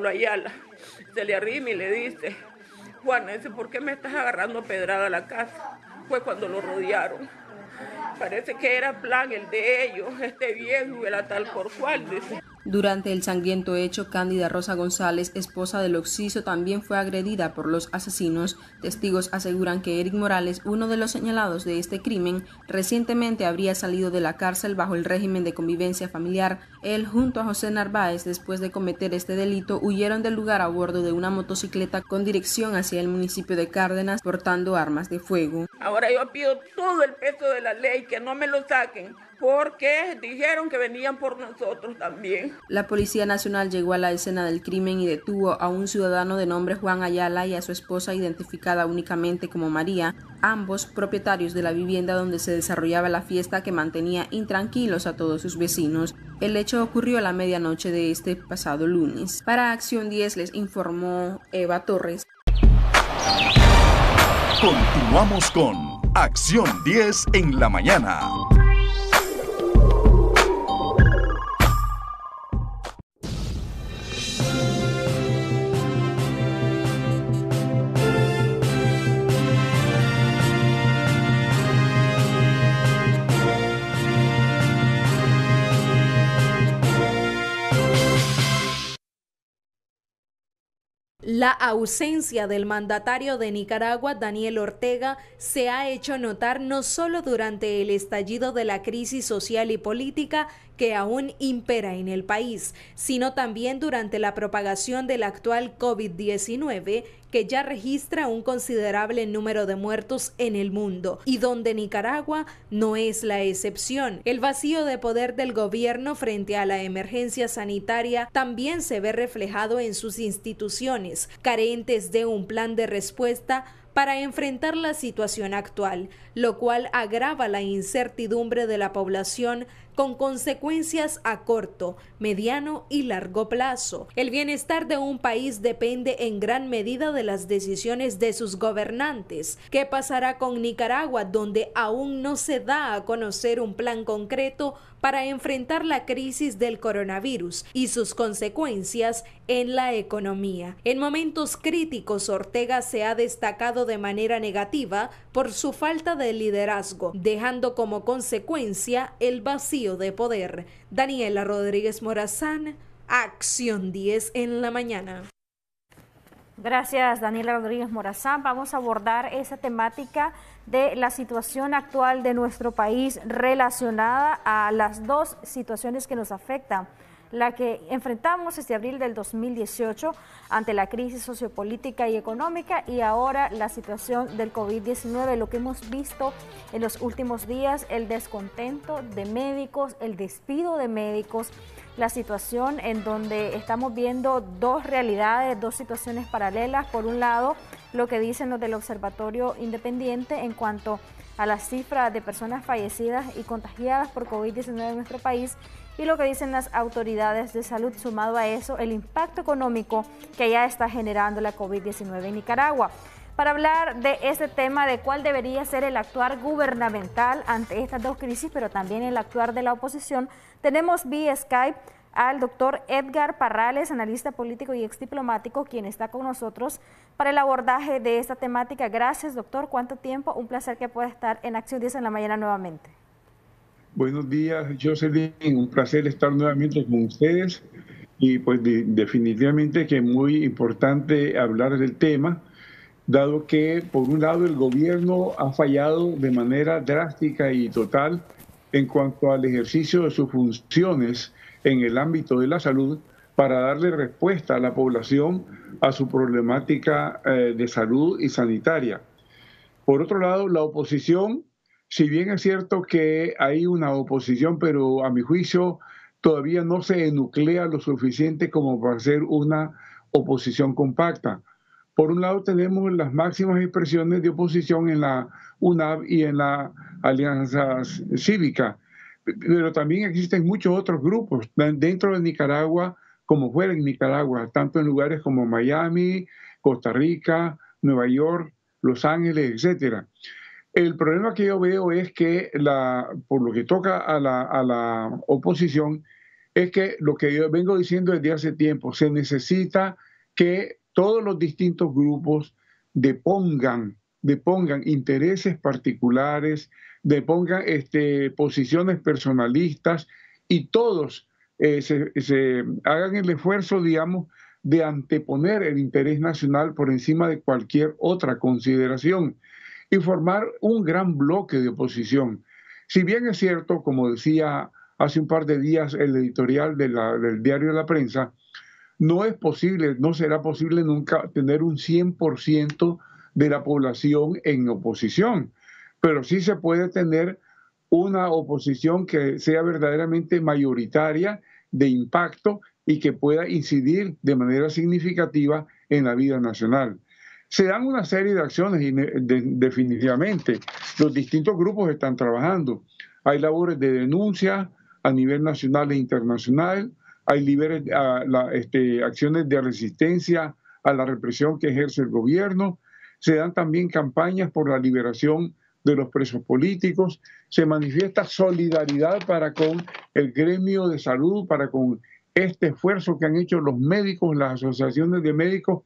Ayala. Se le arrima y le dice: Juan, ¿por qué me estás agarrando pedrada a la casa? Fue cuando lo rodearon. Parece que era plan el de ellos, este viejo era tal por cual, dice. Durante el sangriento hecho, Cándida Rosa González, esposa del occiso, también fue agredida por los asesinos. Testigos aseguran que Eric Morales, uno de los señalados de este crimen, recientemente habría salido de la cárcel bajo el régimen de convivencia familiar. Él, junto a José Narváez, después de cometer este delito, huyeron del lugar a bordo de una motocicleta con dirección hacia el municipio de Cárdenas, portando armas de fuego. Ahora yo pido todo el peso de la ley, que no me lo saquen, porque dijeron que venían por nosotros también. La Policía Nacional llegó a la escena del crimen y detuvo a un ciudadano de nombre Juan Ayala y a su esposa, identificada únicamente como María, ambos propietarios de la vivienda donde se desarrollaba la fiesta, que mantenía intranquilos a todos sus vecinos. El hecho ocurrió a la medianoche de este pasado lunes. Para Acción 10 les informó Eva Torres. Continuamos con Acción 10 en la mañana. La ausencia del mandatario de Nicaragua, Daniel Ortega, se ha hecho notar no solo durante el estallido de la crisis social y política que aún impera en el país, sino también durante la propagación del actual COVID-19, que ya registra un considerable número de muertos en el mundo, y donde Nicaragua no es la excepción. El vacío de poder del gobierno frente a la emergencia sanitaria también se ve reflejado en sus instituciones, carentes de un plan de respuesta para enfrentar la situación actual, lo cual agrava la incertidumbre de la población con consecuencias a corto, mediano y largo plazo. El bienestar de un país depende en gran medida de las decisiones de sus gobernantes. ¿Qué pasará con Nicaragua, donde aún no se da a conocer un plan concreto para enfrentar la crisis del coronavirus y sus consecuencias en la economía? En momentos críticos, Ortega se ha destacado de manera negativa por su falta de liderazgo, dejando como consecuencia el vacío de poder. Daniela Rodríguez Morazán, Acción 10 en la mañana. Gracias, Daniela Rodríguez Morazán. Vamos a abordar esa temática de la situación actual de nuestro país relacionada a las dos situaciones que nos afectan. La que enfrentamos desde abril del 2018 ante la crisis sociopolítica y económica, y ahora la situación del COVID-19, lo que hemos visto en los últimos días, el descontento de médicos, el despido de médicos, la situación en donde estamos viendo dos realidades, dos situaciones paralelas. Por un lado, lo que dicen los del Observatorio Independiente en cuanto a la cifra de personas fallecidas y contagiadas por COVID-19 en nuestro país, y lo que dicen las autoridades de salud, sumado a eso el impacto económico que ya está generando la COVID-19 en Nicaragua. Para hablar de este tema, de cuál debería ser el actuar gubernamental ante estas dos crisis, pero también el actuar de la oposición, tenemos vía Skype al doctor Edgar Parrales, analista político y exdiplomático, quien está con nosotros para el abordaje de esta temática. Gracias, doctor. ¿Cuánto tiempo? Un placer que pueda estar en Acción 10 en la mañana nuevamente. Buenos días, Jocelyn. Un placer estar nuevamente con ustedes. Y pues definitivamente que es muy importante hablar del tema, dado que por un lado el gobierno ha fallado de manera drástica y total en cuanto al ejercicio de sus funciones en el ámbito de la salud para darle respuesta a la población a su problemática de salud y sanitaria. Por otro lado, la oposición, si bien es cierto que hay una oposición, pero a mi juicio todavía no se enuclea lo suficiente como para ser una oposición compacta. Por un lado tenemos las máximas expresiones de oposición en la UNAV y en la Alianza Cívica, pero también existen muchos otros grupos dentro de Nicaragua como fuera en Nicaragua, tanto en lugares como Miami, Costa Rica, Nueva York, Los Ángeles, etc. El problema que yo veo es que, por lo que toca a la oposición, es que lo que yo vengo diciendo desde hace tiempo, se necesita que todos los distintos grupos depongan intereses particulares, depongan posiciones personalistas y todos se hagan el esfuerzo, digamos, de anteponer el interés nacional por encima de cualquier otra consideración y formar un gran bloque de oposición. Si bien es cierto, como decía hace un par de días el editorial del diario La Prensa, no es posible, no será posible nunca tener un 100% de la población en oposición, pero sí se puede tener una oposición que sea verdaderamente mayoritaria, de impacto y que pueda incidir de manera significativa en la vida nacional. Se dan una serie de acciones definitivamente. Los distintos grupos están trabajando. Hay labores de denuncia a nivel nacional e internacional, hay acciones de resistencia a la represión que ejerce el gobierno, se dan también campañas por la liberación de los presos políticos, se manifiesta solidaridad para con el gremio de salud, para con este esfuerzo que han hecho los médicos, las asociaciones de médicos,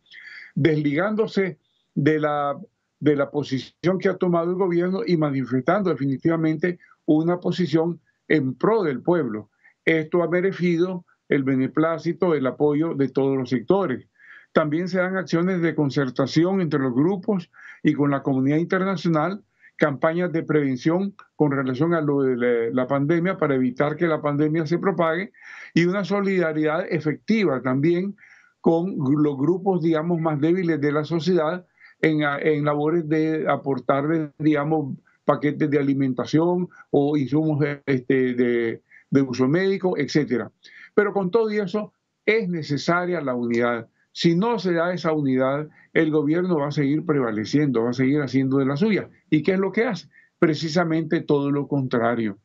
desligándose de la posición que ha tomado el gobierno y manifestando definitivamente una posición en pro del pueblo. Esto ha merecido el beneplácito, el apoyo de todos los sectores. También se dan acciones de concertación entre los grupos y con la comunidad internacional, campañas de prevención con relación a lo de la pandemia para evitar que la pandemia se propague y una solidaridad efectiva también con los grupos, digamos, más débiles de la sociedad en labores de aportarles, digamos, paquetes de alimentación o insumos de uso médico, etcétera. Pero con todo eso es necesaria la unidad. Si no se da esa unidad, el gobierno va a seguir prevaleciendo, va a seguir haciendo de la suya. ¿Y qué es lo que hace? Precisamente todo lo contrario.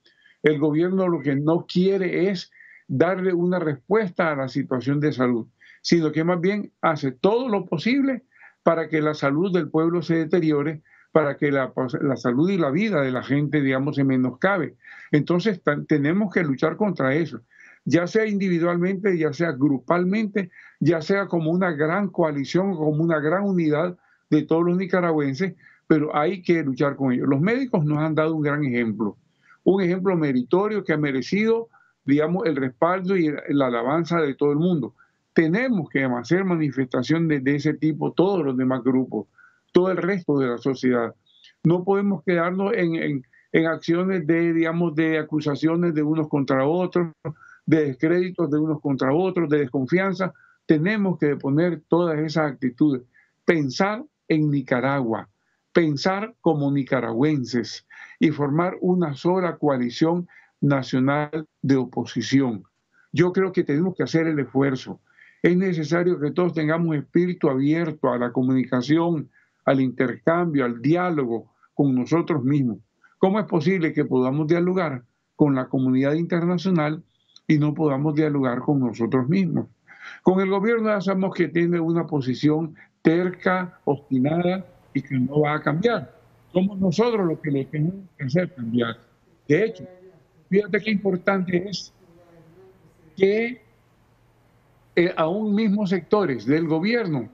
El gobierno lo que no quiere es darle una respuesta a la situación de salud, sino que más bien hace todo lo posible para que la salud del pueblo se deteriore, para que la salud y la vida de la gente, digamos, se menoscabe. Entonces tenemos que luchar contra eso, ya sea individualmente, ya sea grupalmente, ya sea como una gran coalición, como una gran unidad de todos los nicaragüenses, pero hay que luchar con ellos. Los médicos nos han dado un gran ejemplo, un ejemplo meritorio que ha merecido, digamos, el respaldo y la alabanza de todo el mundo. Tenemos que hacer manifestaciones de ese tipo, todos los demás grupos, todo el resto de la sociedad. No podemos quedarnos en acciones de, digamos, de acusaciones de unos contra otros, de descréditos de unos contra otros, de desconfianza. Tenemos que poner todas esas actitudes. Pensar en Nicaragua, pensar como nicaragüenses y formar una sola coalición nacional de oposición. Yo creo que tenemos que hacer el esfuerzo. Es necesario que todos tengamos espíritu abierto a la comunicación, al intercambio, al diálogo con nosotros mismos. ¿Cómo es posible que podamos dialogar con la comunidad internacional y no podamos dialogar con nosotros mismos? Con el gobierno ya sabemos que tiene una posición terca, obstinada y que no va a cambiar. Somos nosotros los que lo tenemos que hacer cambiar. De hecho, fíjate qué importante es que aún mismos sectores del gobierno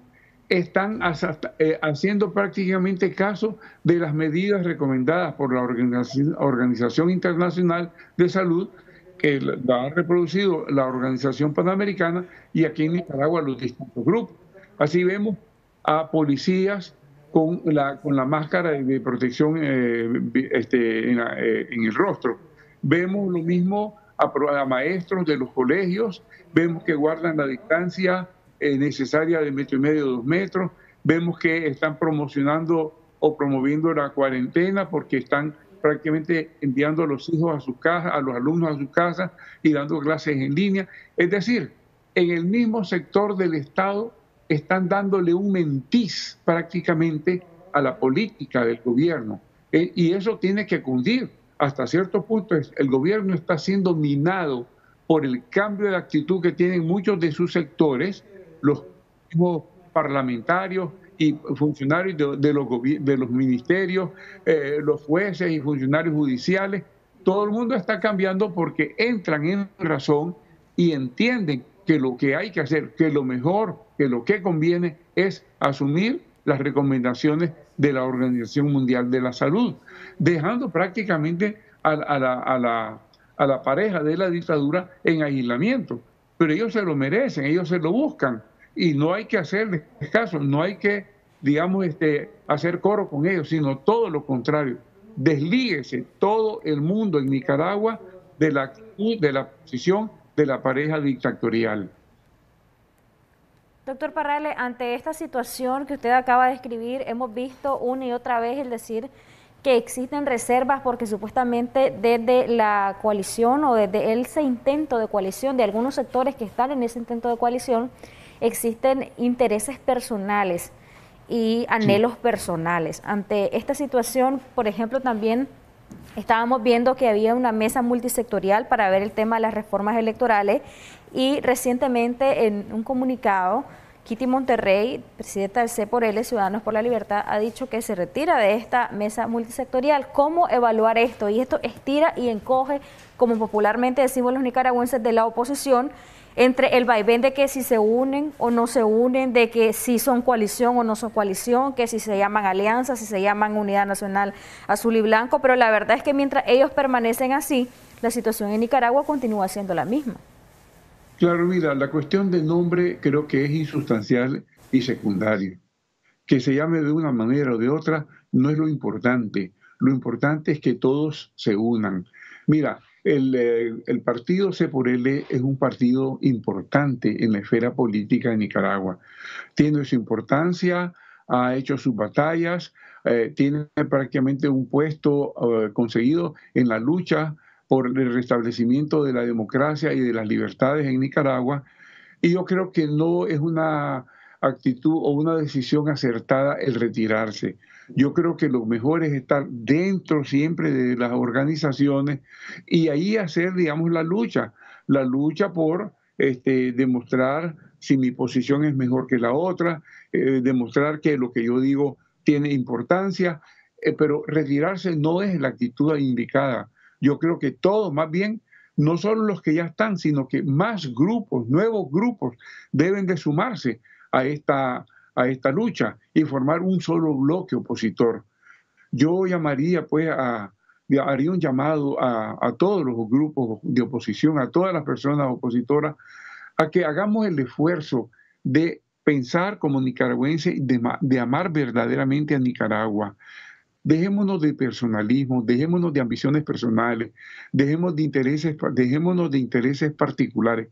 están haciendo prácticamente caso de las medidas recomendadas por la Organización Internacional de Salud, que la ha reproducido la Organización Panamericana y aquí en Nicaragua los distintos grupos. Así vemos a policías con la máscara de protección en el rostro. Vemos lo mismo a maestros de los colegios, vemos que guardan la distancia necesaria de 1,5 metros, 2 metros, vemos que están promocionando o promoviendo la cuarentena porque están prácticamente enviando a los hijos a sus casas, a los alumnos a sus casas y dando clases en línea. Es decir, en el mismo sector del Estado están dándole un mentiz prácticamente a la política del gobierno. Y eso tiene que cundir. Hasta cierto punto el gobierno está siendo minado por el cambio de actitud que tienen muchos de sus sectores, los mismos parlamentarios y funcionarios de los ministerios, los jueces y funcionarios judiciales. Todo el mundo está cambiando porque entran en razón y entienden que lo que hay que hacer, que lo mejor, que lo que conviene es asumir las recomendaciones de la Organización Mundial de la Salud, dejando prácticamente a a la pareja de la dictadura en aislamiento. Pero ellos se lo merecen, ellos se lo buscan y no hay que hacerles caso, no hay que, digamos, hacer coro con ellos, sino todo lo contrario. Deslíguese todo el mundo en Nicaragua de la actitud, de la posición de la pareja dictatorial. Doctor Parrales, ante esta situación que usted acaba de describir, hemos visto una y otra vez el decir que existen reservas porque supuestamente desde la coalición o desde ese intento de coalición de algunos sectores que están en ese intento de coalición existen intereses personales y anhelos personales. Ante esta situación, por ejemplo, también estábamos viendo que había una mesa multisectorial para ver el tema de las reformas electorales y recientemente en un comunicado Kitty Monterrey, presidenta del C por L, Ciudadanos por la Libertad, ha dicho que se retira de esta mesa multisectorial. ¿Cómo evaluar esto? Y esto estira y encoge, como popularmente decimos los nicaragüenses de la oposición, entre el vaivén de que si se unen o no se unen, de que si son coalición o no son coalición, que si se llaman alianzas, si se llaman Unidad Nacional Azul y Blanco, pero la verdad es que mientras ellos permanecen así, la situación en Nicaragua continúa siendo la misma. Claro, mira, la cuestión de nombre creo que es insustancial y secundario. Que se llame de una manera o de otra no es lo importante. Lo importante es que todos se unan. Mira, el partido C por L es un partido importante en la esfera política de Nicaragua. Tiene su importancia, ha hecho sus batallas, tiene prácticamente un puesto conseguido en la lucha por el restablecimiento de la democracia y de las libertades en Nicaragua, y yo creo que no es una actitud o una decisión acertada el retirarse. Yo creo que lo mejor es estar dentro siempre de las organizaciones y ahí hacer, digamos, la lucha por demostrar si mi posición es mejor que la otra, demostrar que lo que yo digo tiene importancia, pero retirarse no es la actitud indicada. Yo creo que todos, más bien, no solo los que ya están, sino que más grupos, nuevos grupos, deben de sumarse a esta lucha y formar un solo bloque opositor. Yo llamaría, pues, haría un llamado a todos los grupos de oposición, a todas las personas opositoras, a que hagamos el esfuerzo de pensar como nicaragüenses, de amar verdaderamente a Nicaragua. Dejémonos de personalismo, dejémonos de ambiciones personales, dejémonos de intereses particulares.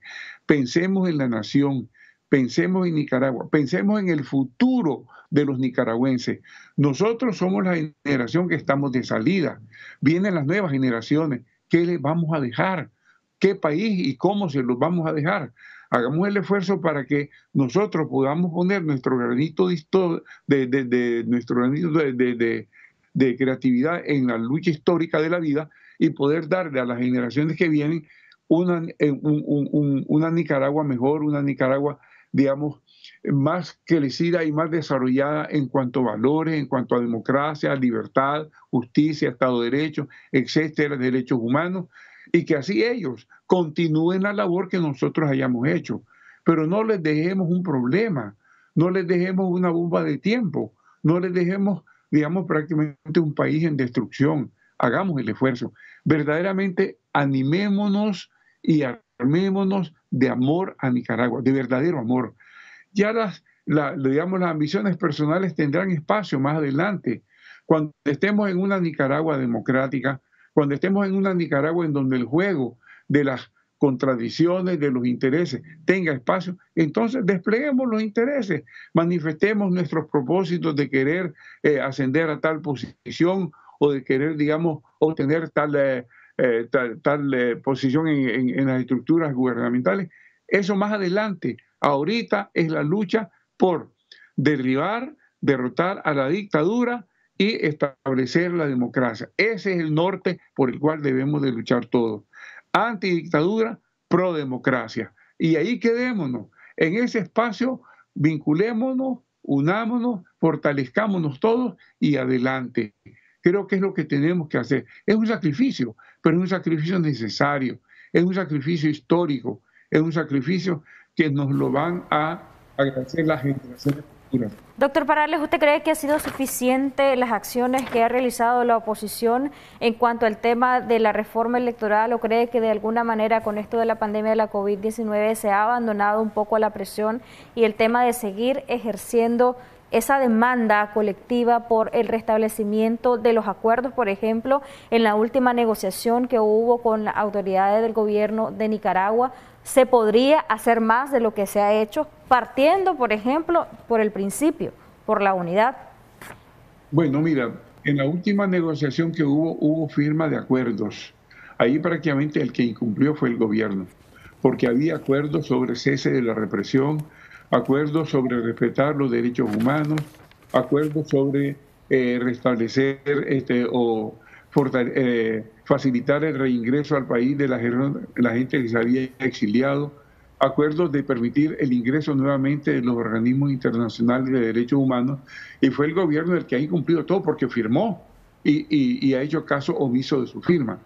Pensemos en la nación, pensemos en Nicaragua, pensemos en el futuro de los nicaragüenses. Nosotros somos la generación que estamos de salida. Vienen las nuevas generaciones. ¿Qué les vamos a dejar? ¿Qué país y cómo se los vamos a dejar? Hagamos el esfuerzo para que nosotros podamos poner nuestro granito de creatividad en la lucha histórica de la vida y poder darle a las generaciones que vienen una Nicaragua mejor, una Nicaragua, digamos, más crecida y más desarrollada en cuanto a valores, en cuanto a democracia, libertad, justicia, Estado de Derecho, etcétera, derechos humanos, y que así ellos continúen la labor que nosotros hayamos hecho. Pero no les dejemos un problema, no les dejemos una bomba de tiempo, no les dejemos, digamos, prácticamente un país en destrucción. Hagamos el esfuerzo. Verdaderamente animémonos y armémonos de amor a Nicaragua, de verdadero amor. Ya las ambiciones personales tendrán espacio más adelante. Cuando estemos en una Nicaragua democrática, cuando estemos en una Nicaragua en donde el juego de las contradicciones, de los intereses, tenga espacio, entonces despleguemos los intereses, manifestemos nuestros propósitos de querer ascender a tal posición o de querer, digamos, obtener tal posición en las estructuras gubernamentales. Eso más adelante. Ahorita es la lucha por derrotar a la dictadura y establecer la democracia. Ese es el norte por el cual debemos de luchar todos. Antidictadura, pro-democracia. Y ahí quedémonos. En ese espacio vinculémonos, unámonos, fortalezcámonos todos y adelante. Creo que es lo que tenemos que hacer. Es un sacrificio, pero es un sacrificio necesario. Es un sacrificio histórico. Es un sacrificio que nos lo van a agradecer las generaciones futuras. Doctor Parales, ¿usted cree que ha sido suficiente las acciones que ha realizado la oposición en cuanto al tema de la reforma electoral o cree que de alguna manera con esto de la pandemia de la COVID-19 se ha abandonado un poco la presión y el tema de seguir ejerciendo esa demanda colectiva por el restablecimiento de los acuerdos? Por ejemplo, en la última negociación que hubo con las autoridades del gobierno de Nicaragua, ¿se podría hacer más de lo que se ha hecho, partiendo, por ejemplo, por el principio, por la unidad? Bueno, mira, en la última negociación que hubo firma de acuerdos. Ahí prácticamente el que incumplió fue el gobierno, porque había acuerdos sobre cese de la represión, acuerdos sobre respetar los derechos humanos, acuerdos sobre restablecer o facilitar el reingreso al país de la gente que se había exiliado, acuerdos de permitir el ingreso nuevamente de los organismos internacionales de derechos humanos, y fue el gobierno el que ha incumplido todo porque firmó y ha hecho caso omiso de su firma.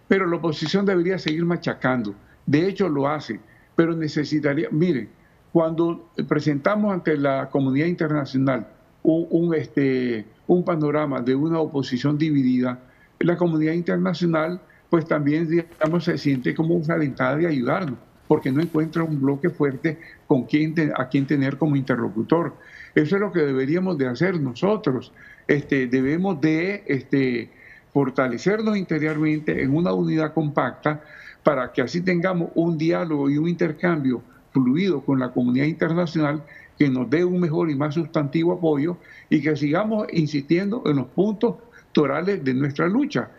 Pero la oposición debería seguir machacando, de hecho lo hace, pero necesitaría, miren, cuando presentamos ante la comunidad internacional un panorama de una oposición dividida, la comunidad internacional pues también, digamos, se siente como desalentada de ayudarnos, porque no encuentra un bloque fuerte a quien tener como interlocutor. Eso es lo que deberíamos de hacer nosotros. Debemos de fortalecernos interiormente en una unidad compacta para que así tengamos un diálogo y un intercambio fluido con la comunidad internacional que nos dé un mejor y más sustantivo apoyo y que sigamos insistiendo en los puntos torales de nuestra lucha.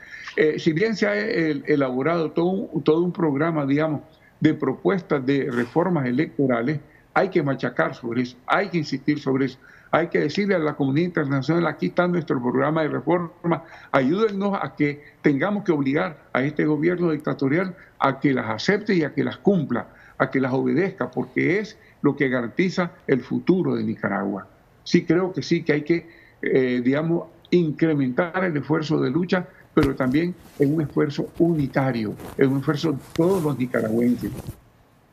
Si bien se ha elaborado todo un programa, digamos, de propuestas de reformas electorales, hay que machacar sobre eso, hay que insistir sobre eso, hay que decirle a la comunidad internacional, aquí está nuestro programa de reforma, ayúdennos a que tengamos que obligar a este gobierno dictatorial a que las acepte y a que las cumpla, a que las obedezca, porque es lo que garantiza el futuro de Nicaragua. Sí, creo que sí, que hay que, digamos, incrementar el esfuerzo de lucha, pero también en un esfuerzo unitario, en un esfuerzo de todos los nicaragüenses,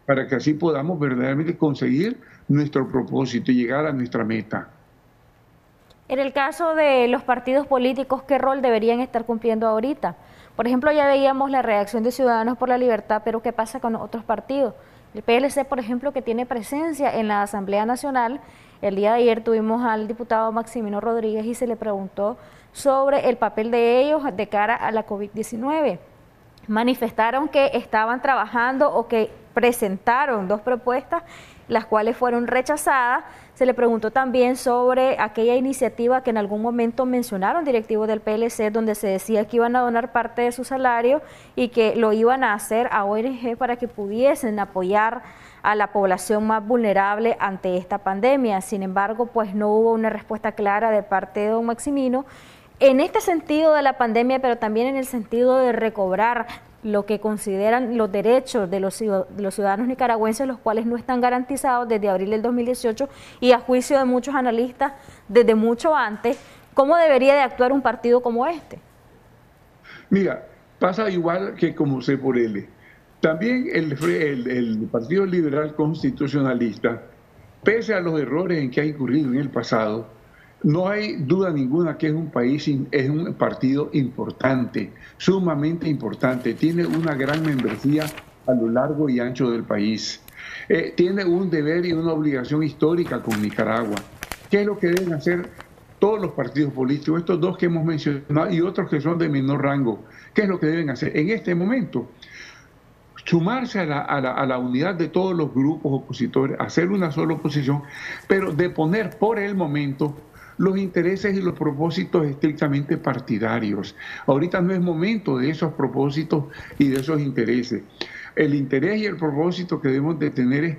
para que así podamos verdaderamente conseguir nuestro propósito y llegar a nuestra meta. En el caso de los partidos políticos, ¿qué rol deberían estar cumpliendo ahorita? Por ejemplo, ya veíamos la reacción de Ciudadanos por la Libertad, pero ¿qué pasa con otros partidos? El PLC, por ejemplo, que tiene presencia en la Asamblea Nacional. El día de ayer tuvimos al diputado Maximino Rodríguez y se le preguntó sobre el papel de ellos de cara a la COVID-19. Manifestaron que estaban trabajando o que presentaron 2 propuestas, las cuales fueron rechazadas. Se le preguntó también sobre aquella iniciativa que en algún momento mencionaron directivos del PLC, donde se decía que iban a donar parte de su salario y que lo iban a hacer a ONG para que pudiesen apoyar a la población más vulnerable ante esta pandemia. Sin embargo, pues no hubo una respuesta clara de parte de don Maximino en este sentido de la pandemia, pero también en el sentido de recobrar lo que consideran los derechos de los ciudadanos nicaragüenses, los cuales no están garantizados desde abril del 2018 y a juicio de muchos analistas desde mucho antes. ¿Cómo debería de actuar un partido como este? Mira, pasa igual que como C por L. También el Partido Liberal Constitucionalista, pese a los errores en que ha incurrido en el pasado, no hay duda ninguna que es un partido importante, sumamente importante. Tiene una gran membresía a lo largo y ancho del país. Tiene un deber y una obligación histórica con Nicaragua. ¿Qué es lo que deben hacer todos los partidos políticos, estos 2 que hemos mencionado y otros que son de menor rango? ¿Qué es lo que deben hacer en este momento? Sumarse a la unidad de todos los grupos opositores, hacer una sola oposición, pero de poner por el momento los intereses y los propósitos estrictamente partidarios. Ahorita no es momento de esos propósitos y de esos intereses. El interés y el propósito que debemos de tener es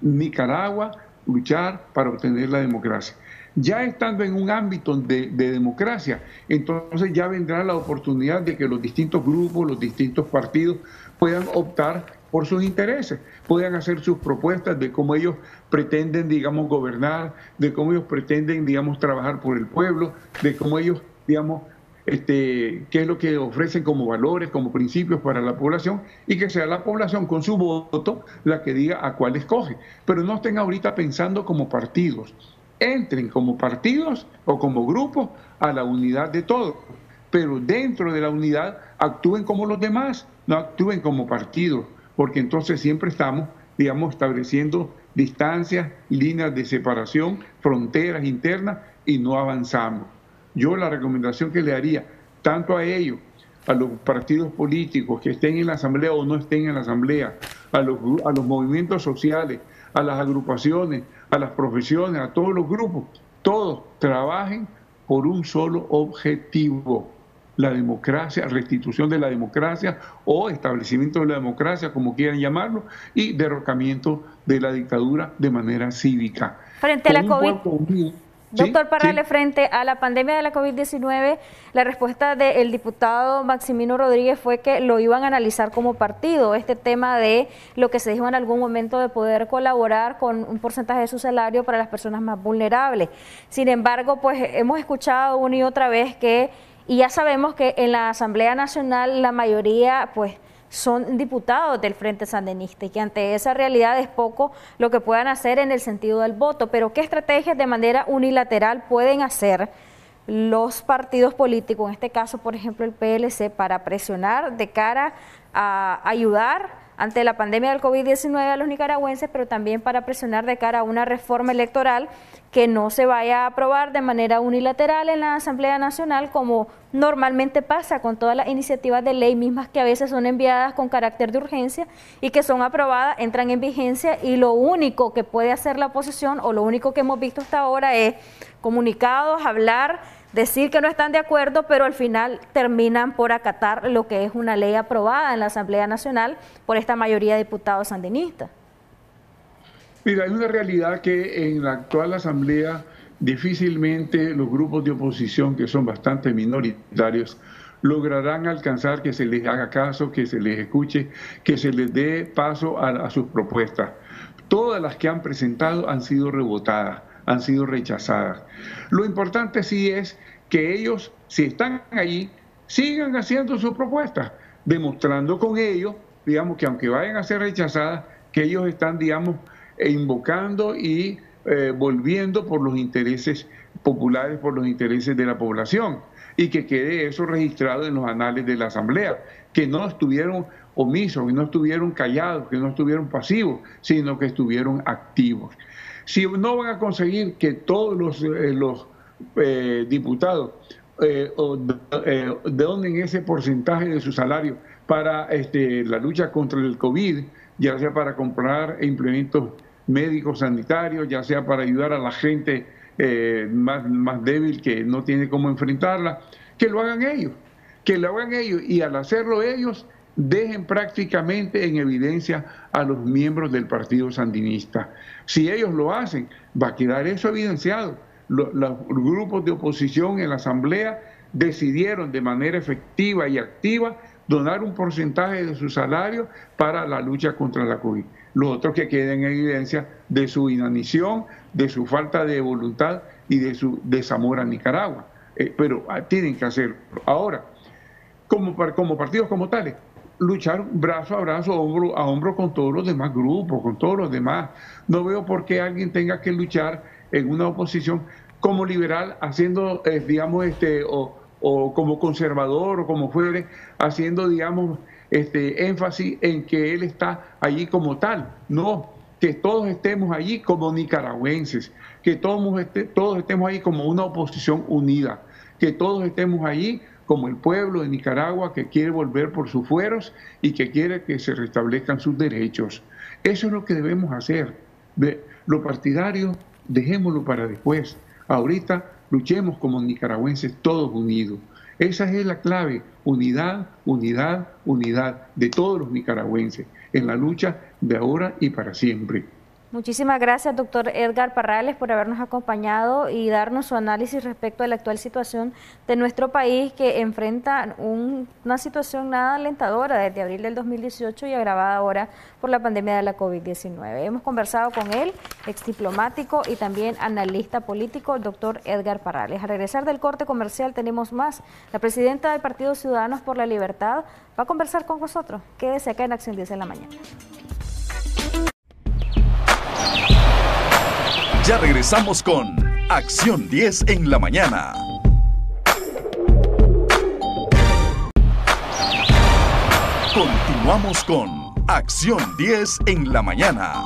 Nicaragua, luchar para obtener la democracia. Ya estando en un ámbito de democracia, entonces ya vendrá la oportunidad de que los distintos grupos, los distintos partidos puedan optar por sus intereses, puedan hacer sus propuestas de cómo ellos pretenden, digamos, gobernar, de cómo ellos pretenden, digamos, trabajar por el pueblo, de cómo ellos, digamos, qué es lo que ofrecen como valores, como principios para la población, y que sea la población con su voto la que diga a cuál escoge. Pero no estén ahorita pensando como partidos, entren como partidos o como grupos a la unidad de todos, pero dentro de la unidad actúen como los demás, no actúen como partidos, porque entonces siempre estamos, digamos, estableciendo distancias, líneas de separación, fronteras internas y no avanzamos. Yo la recomendación que le haría, tanto a ellos, a los partidos políticos que estén en la asamblea o no estén en la asamblea, a los movimientos sociales, a las agrupaciones, a las profesiones, a todos los grupos, todos trabajen por un solo objetivo: la democracia, restitución de la democracia o establecimiento de la democracia, como quieran llamarlo, y derrocamiento de la dictadura de manera cívica. Frente a la COVID, doctor Parrales, frente a la pandemia de la COVID-19, la respuesta del diputado Maximino Rodríguez fue que lo iban a analizar como partido, este tema de lo que se dijo en algún momento de poder colaborar con un porcentaje de su salario para las personas más vulnerables. Sin embargo, pues hemos escuchado una y otra vez que, y ya sabemos que en la Asamblea Nacional la mayoría pues son diputados del Frente Sandinista y que ante esa realidad es poco lo que puedan hacer en el sentido del voto. Pero ¿qué estrategias de manera unilateral pueden hacer los partidos políticos, en este caso por ejemplo el PLC, para presionar de cara a ayudar ante la pandemia del COVID-19 a los nicaragüenses, pero también para presionar de cara a una reforma electoral que no se vaya a aprobar de manera unilateral en la Asamblea Nacional, como normalmente pasa con todas las iniciativas de ley mismas que a veces son enviadas con carácter de urgencia y que son aprobadas, entran en vigencia y lo único que puede hacer la oposición o lo único que hemos visto hasta ahora es comunicados, hablar, decir que no están de acuerdo, pero al final terminan por acatar lo que es una ley aprobada en la Asamblea Nacional por esta mayoría de diputados sandinistas. Mira, hay una realidad que en la actual Asamblea difícilmente los grupos de oposición, que son bastante minoritarios, lograrán alcanzar que se les haga caso, que se les escuche, que se les dé paso a sus propuestas. Todas las que han presentado han sido rebotadas, han sido rechazadas. Lo importante sí es que ellos, si están allí, sigan haciendo sus propuestas, demostrando con ello, digamos, que aunque vayan a ser rechazadas, que ellos están, digamos, invocando y volviendo por los intereses populares, por los intereses de la población, y que quede eso registrado en los anales de la Asamblea, que no estuvieron omisos, que no estuvieron callados, que no estuvieron pasivos, sino que estuvieron activos. Si no van a conseguir que todos los diputados donen ese porcentaje de su salario para la lucha contra el COVID, ya sea para comprar implementos médicos sanitarios, ya sea para ayudar a la gente más débil que no tiene cómo enfrentarla, que lo hagan ellos, y al hacerlo ellos dejen prácticamente en evidencia a los miembros del Partido Sandinista. Si ellos lo hacen, va a quedar eso evidenciado. Los grupos de oposición en la Asamblea decidieron de manera efectiva y activa donar un porcentaje de su salario para la lucha contra la COVID. Los otros que queden en evidencia de su inanición, de su falta de voluntad y de su desamor a Nicaragua. Pero tienen que hacerlo. Ahora, como partidos como tales, luchar brazo a brazo, hombro a hombro con todos los demás grupos, con todos los demás. No veo por qué alguien tenga que luchar en una oposición como liberal, haciendo, digamos, o como conservador, o como fuere, haciendo, digamos, énfasis en que él está allí como tal. No, que todos estemos allí como nicaragüenses, que todos estemos allí como una oposición unida, que todos estemos allí como el pueblo de Nicaragua que quiere volver por sus fueros y que quiere que se restablezcan sus derechos. Eso es lo que debemos hacer. Lo partidario, dejémoslo para después. Ahorita luchemos como nicaragüenses todos unidos. Esa es la clave: unidad, unidad, unidad de todos los nicaragüenses en la lucha de ahora y para siempre. Muchísimas gracias, doctor Edgar Parrales, por habernos acompañado y darnos su análisis respecto a la actual situación de nuestro país, que enfrenta una situación nada alentadora desde abril del 2018 y agravada ahora por la pandemia de la COVID-19. Hemos conversado con él, exdiplomático y también analista político, el doctor Edgar Parrales. Al regresar del corte comercial tenemos más. La presidenta del Partido Ciudadanos por la Libertad va a conversar con nosotros. Quédese acá en Acción 10 en la mañana. Ya regresamos con Acción 10 en la mañana. Continuamos con Acción 10 en la mañana.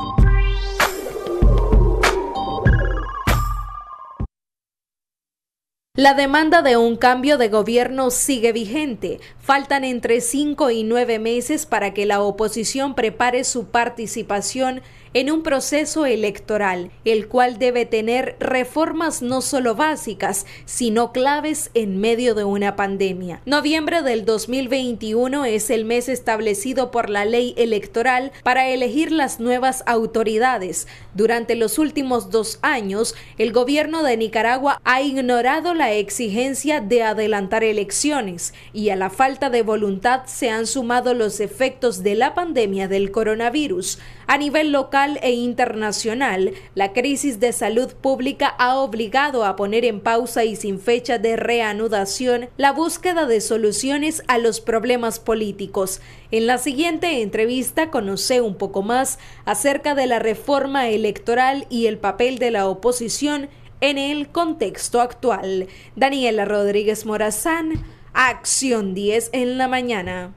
La demanda de un cambio de gobierno sigue vigente. Faltan entre 5 y 9 meses para que la oposición prepare su participación en un proceso electoral, el cual debe tener reformas no solo básicas, sino claves en medio de una pandemia. Noviembre del 2021 es el mes establecido por la ley electoral para elegir las nuevas autoridades. Durante los últimos 2 años, el gobierno de Nicaragua ha ignorado la exigencia de adelantar elecciones y a la falta de voluntad se han sumado los efectos de la pandemia del coronavirus. A nivel local e internacional, la crisis de salud pública ha obligado a poner en pausa y sin fecha de reanudación la búsqueda de soluciones a los problemas políticos. En la siguiente entrevista conoce un poco más acerca de la reforma electoral y el papel de la oposición en el contexto actual. Daniela Rodríguez Morazán, Acción 10 en la mañana.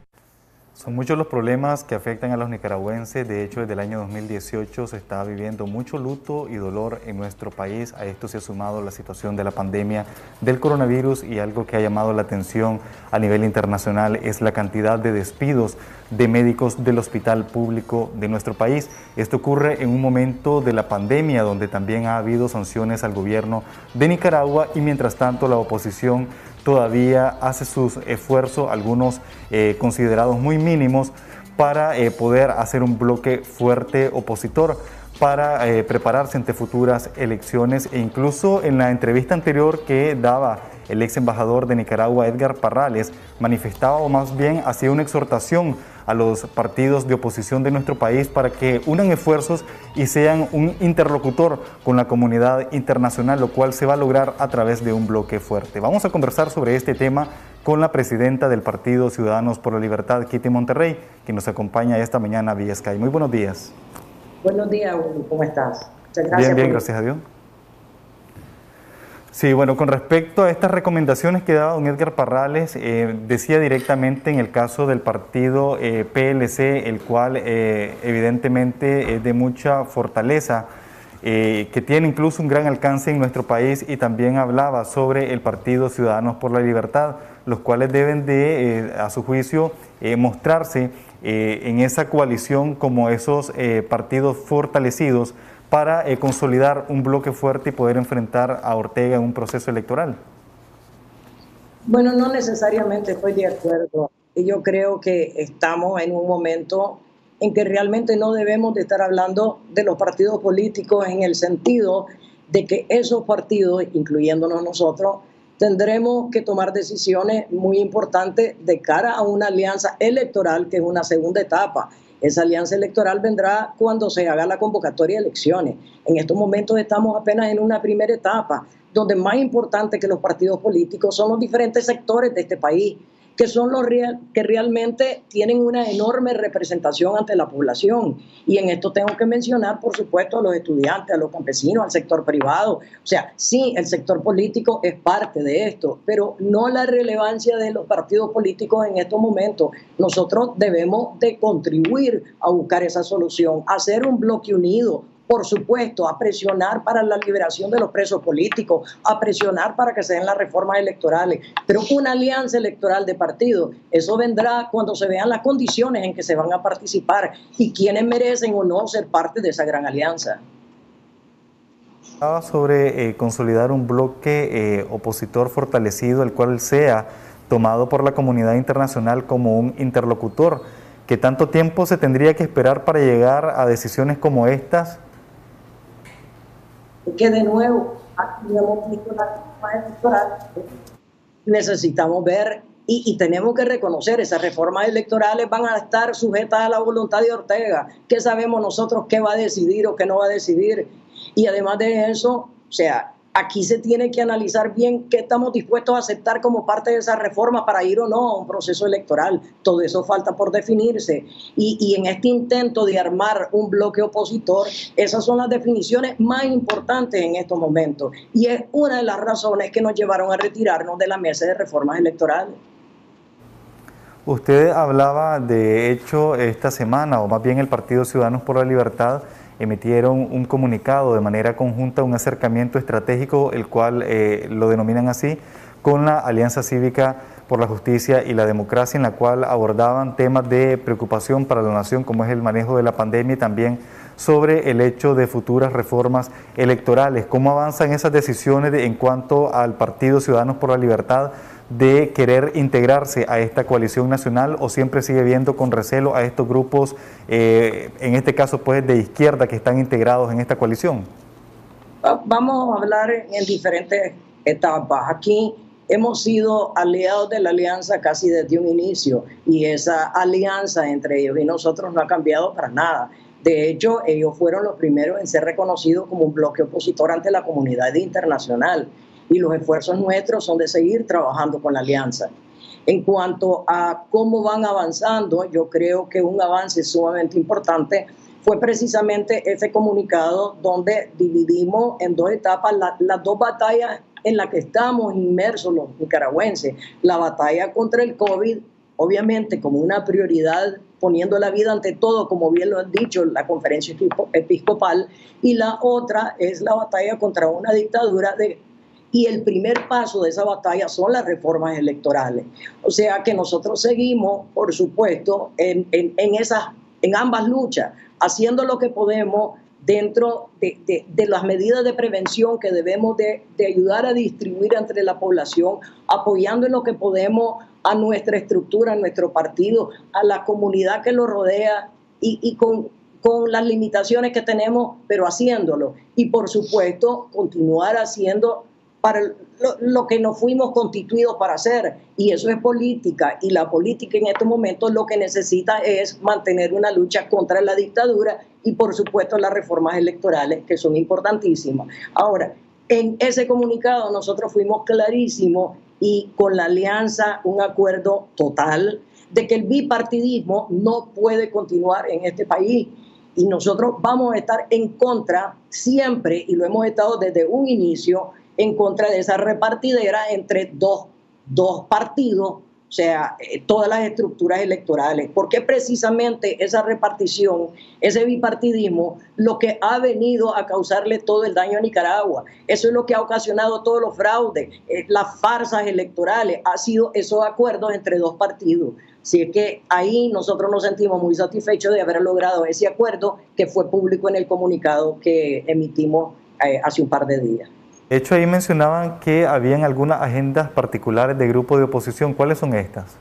Son muchos los problemas que afectan a los nicaragüenses. De hecho, desde el año 2018 se está viviendo mucho luto y dolor en nuestro país. A esto se ha sumado la situación de la pandemia del coronavirus, y algo que ha llamado la atención a nivel internacional es la cantidad de despidos de médicos del hospital público de nuestro país. Esto ocurre en un momento de la pandemia donde también ha habido sanciones al gobierno de Nicaragua, y mientras tanto la oposición todavía hace sus esfuerzos, algunos considerados muy mínimos, para poder hacer un bloque fuerte opositor, para prepararse ante futuras elecciones. E incluso en la entrevista anterior que daba el ex embajador de Nicaragua, Edgar Parrales, manifestaba, o más bien hacía una exhortación a los partidos de oposición de nuestro país para que unan esfuerzos y sean un interlocutor con la comunidad internacional, lo cual se va a lograr a través de un bloque fuerte. Vamos a conversar sobre este tema con la presidenta del Partido Ciudadanos por la Libertad, Kitty Monterrey, que nos acompaña esta mañana vía Skype. Muy buenos días. Buenos días, ¿cómo estás? Muchas gracias. Bien, gracias a Dios. Sí, bueno, con respecto a estas recomendaciones que daba don Edgar Parrales, decía directamente en el caso del partido PLC, el cual evidentemente es de mucha fortaleza, que tiene incluso un gran alcance en nuestro país, y también hablaba sobre el Partido Ciudadanos por la Libertad, los cuales deben de, a su juicio, mostrarse en esa coalición como esos partidos fortalecidos para consolidar un bloque fuerte y poder enfrentar a Ortega en un proceso electoral. Bueno, no necesariamente estoy de acuerdo. Yo creo que estamos en un momento en que realmente no debemos de estar hablando de los partidos políticos en el sentido de que esos partidos, incluyéndonos nosotros, tendremos que tomar decisiones muy importantes de cara a una alianza electoral, que es una segunda etapa. Esa alianza electoral vendrá cuando se haga la convocatoria de elecciones. En estos momentos estamos apenas en una primera etapa, donde más importante que los partidos políticos son los diferentes sectores de este país, que son los que realmente tienen una enorme representación ante la población. Y en esto tengo que mencionar, por supuesto, a los estudiantes, a los campesinos, al sector privado. O sea, sí, el sector político es parte de esto, pero no la relevancia de los partidos políticos en estos momentos. Nosotros debemos de contribuir a buscar esa solución, a hacer un bloque unido, por supuesto, a presionar para la liberación de los presos políticos, a presionar para que se den las reformas electorales, pero una alianza electoral de partidos, eso vendrá cuando se vean las condiciones en que se van a participar y quiénes merecen o no ser parte de esa gran alianza. Hablaba sobre consolidar un bloque opositor fortalecido, el cual sea tomado por la comunidad internacional como un interlocutor. ¿Qué tanto tiempo se tendría que esperar para llegar a decisiones como estas? Que de nuevo, aquí hemos visto la reforma electoral, necesitamos ver y tenemos que reconocer, esas reformas electorales van a estar sujetas a la voluntad de Ortega. ¿Qué sabemos nosotros qué va a decidir o qué no va a decidir? Y además de eso, o sea, Aquí se tiene que analizar bien qué estamos dispuestos a aceptar como parte de esa reforma para ir o no a un proceso electoral. Todo eso falta por definirse. Y en este intento de armar un bloque opositor, esas son las definiciones más importantes en estos momentos. Y es una de las razones que nos llevaron a retirarnos de la mesa de reformas electorales. Usted hablaba, de hecho, esta semana, o más bien el Partido Ciudadanos por la Libertad, emitieron un comunicado de manera conjunta, un acercamiento estratégico, el cual lo denominan así, con la Alianza Cívica por la Justicia y la Democracia, en la cual abordaban temas de preocupación para la nación, como es el manejo de la pandemia y también sobre el hecho de futuras reformas electorales. ¿Cómo avanzan esas decisiones en cuanto al Partido Ciudadanos por la Libertad de querer integrarse a esta coalición nacional, o siempre sigue viendo con recelo a estos grupos, en este caso pues de izquierda, que están integrados en esta coalición? Vamos a hablar en diferentes etapas. Aquí hemos sido aliados de la alianza casi desde un inicio, y esa alianza entre ellos y nosotros no ha cambiado para nada. De hecho, ellos fueron los primeros en ser reconocidos como un bloque opositor ante la comunidad internacional. Y los esfuerzos nuestros son de seguir trabajando con la alianza. En cuanto a cómo van avanzando, yo creo que un avance sumamente importante fue precisamente ese comunicado donde dividimos en dos etapas las dos batallas en las que estamos inmersos los nicaragüenses. La batalla contra el COVID, obviamente como una prioridad, poniendo la vida ante todo, como bien lo han dicho la conferencia episcopal, y la otra es la batalla contra una dictadura y el primer paso de esa batalla son las reformas electorales. O sea que nosotros seguimos, por supuesto, en ambas luchas, haciendo lo que podemos dentro de las medidas de prevención que debemos de ayudar a distribuir entre la población, apoyando en lo que podemos a nuestra estructura, a nuestro partido, a la comunidad que lo rodea y con las limitaciones que tenemos, pero haciéndolo. Y por supuesto, continuar haciendo para lo que nos fuimos constituidos para hacer, y eso es política, y la política en estos momentos lo que necesita es mantener una lucha contra la dictadura y por supuesto las reformas electorales, que son importantísimas. Ahora, en ese comunicado nosotros fuimos clarísimos y con la alianza un acuerdo total de que el bipartidismo no puede continuar en este país, y nosotros vamos a estar en contra siempre, y lo hemos estado desde un inicio, en contra de esa repartidera entre dos partidos, o sea, todas las estructuras electorales, porque precisamente esa repartición, ese bipartidismo, lo que ha venido a causarle todo el daño a Nicaragua. Eso es lo que ha ocasionado todos los fraudes, las farsas electorales, ha sido esos acuerdos entre dos partidos. Así es que ahí nosotros nos sentimos muy satisfechos de haber logrado ese acuerdo que fue público en el comunicado que emitimos hace un par de días. De hecho, ahí mencionaban que habían algunas agendas particulares de grupos de oposición. ¿Cuáles son estas?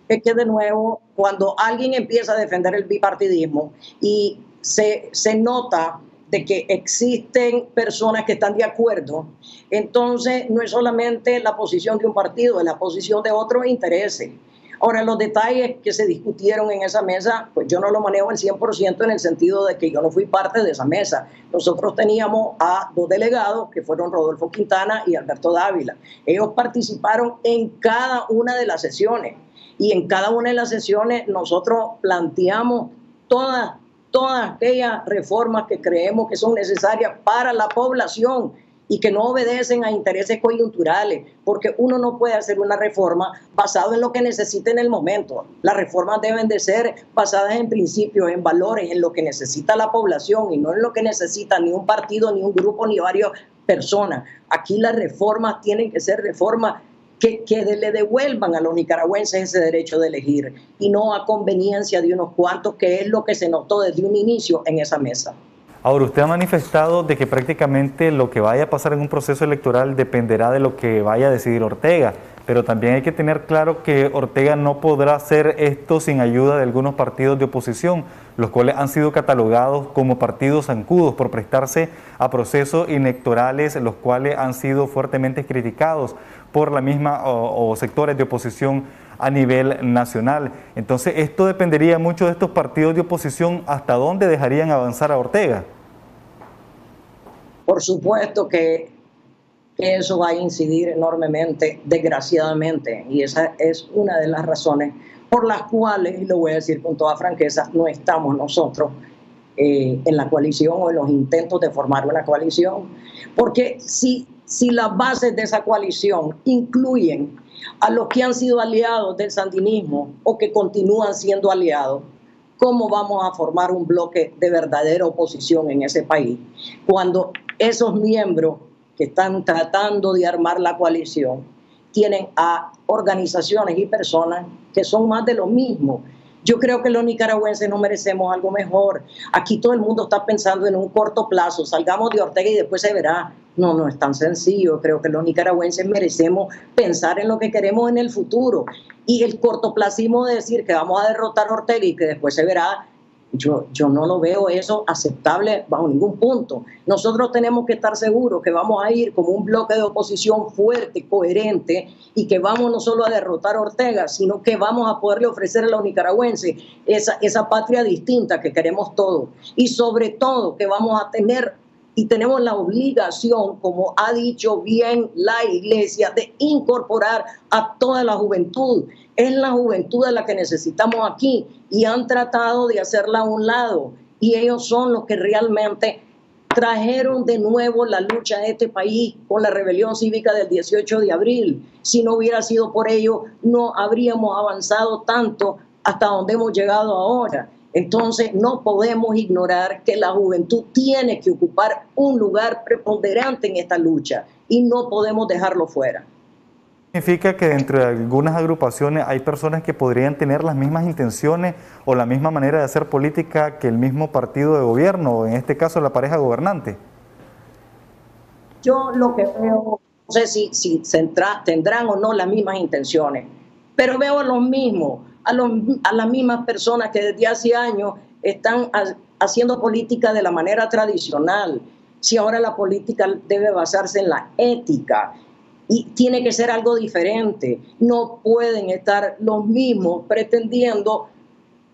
Es que de nuevo, cuando alguien empieza a defender el bipartidismo y se nota de que existen personas que están de acuerdo, entonces no es solamente la posición de un partido, es la posición de otros intereses. Ahora, los detalles que se discutieron en esa mesa, pues yo no lo manejo al 100% en el sentido de que yo no fui parte de esa mesa. Nosotros teníamos a dos delegados, que fueron Rodolfo Quintana y Alberto Dávila. Ellos participaron en cada una de las sesiones, y en cada una de las sesiones nosotros planteamos todas aquellas reformas que creemos que son necesarias para la población y que no obedecen a intereses coyunturales, porque uno no puede hacer una reforma basada en lo que necesita en el momento. Las reformas deben de ser basadas en principios, en valores, en lo que necesita la población y no en lo que necesita ni un partido, ni un grupo, ni varias personas. Aquí las reformas tienen que ser reformas que le devuelvan a los nicaragüenses ese derecho de elegir y no a conveniencia de unos cuantos, que es lo que se notó desde un inicio en esa mesa. Ahora, usted ha manifestado de que prácticamente lo que vaya a pasar en un proceso electoral dependerá de lo que vaya a decidir Ortega, pero también hay que tener claro que Ortega no podrá hacer esto sin ayuda de algunos partidos de oposición, los cuales han sido catalogados como partidos zancudos por prestarse a procesos electorales, los cuales han sido fuertemente criticados por la misma o sectores de oposición a nivel nacional. Entonces, esto dependería mucho de estos partidos de oposición, hasta dónde dejarían avanzar a Ortega. Por supuesto que eso va a incidir enormemente, desgraciadamente, y esa es una de las razones por las cuales, y lo voy a decir con toda franqueza, no estamos nosotros en la coalición o en los intentos de formar una coalición, porque si las bases de esa coalición incluyen a los que han sido aliados del sandinismo o que continúan siendo aliados, ¿cómo vamos a formar un bloque de verdadera oposición en ese país? Cuando esos miembros que están tratando de armar la coalición tienen a organizaciones y personas que son más de lo mismo. Yo creo que los nicaragüenses no merecemos algo mejor. Aquí todo el mundo está pensando en un corto plazo, salgamos de Ortega y después se verá. No es tan sencillo. Creo que los nicaragüenses merecemos pensar en lo que queremos en el futuro. Y el cortoplacismo de decir que vamos a derrotar a Ortega y que después se verá, yo no lo veo eso aceptable bajo ningún punto. Nosotros tenemos que estar seguros que vamos a ir como un bloque de oposición fuerte, coherente, y que vamos no solo a derrotar a Ortega, sino que vamos a poderle ofrecer a los nicaragüenses esa patria distinta que queremos todos. Y sobre todo que vamos a tener y tenemos la obligación, como ha dicho bien la Iglesia, de incorporar a toda la juventud. Es la juventud a la que necesitamos aquí y han tratado de hacerla a un lado. Y ellos son los que realmente trajeron de nuevo la lucha de este país con la rebelión cívica del 18 de abril. Si no hubiera sido por ello, no habríamos avanzado tanto hasta donde hemos llegado ahora. Entonces no podemos ignorar que la juventud tiene que ocupar un lugar preponderante en esta lucha y no podemos dejarlo fuera. ¿Significa que dentro de algunas agrupaciones hay personas que podrían tener las mismas intenciones o la misma manera de hacer política que el mismo partido de gobierno, o en este caso la pareja gobernante? Yo lo que veo, no sé si tendrán o no las mismas intenciones, pero veo los mismos. A las mismas personas que desde hace años están haciendo política de la manera tradicional. Si ahora la política debe basarse en la ética y tiene que ser algo diferente. No pueden estar los mismos pretendiendo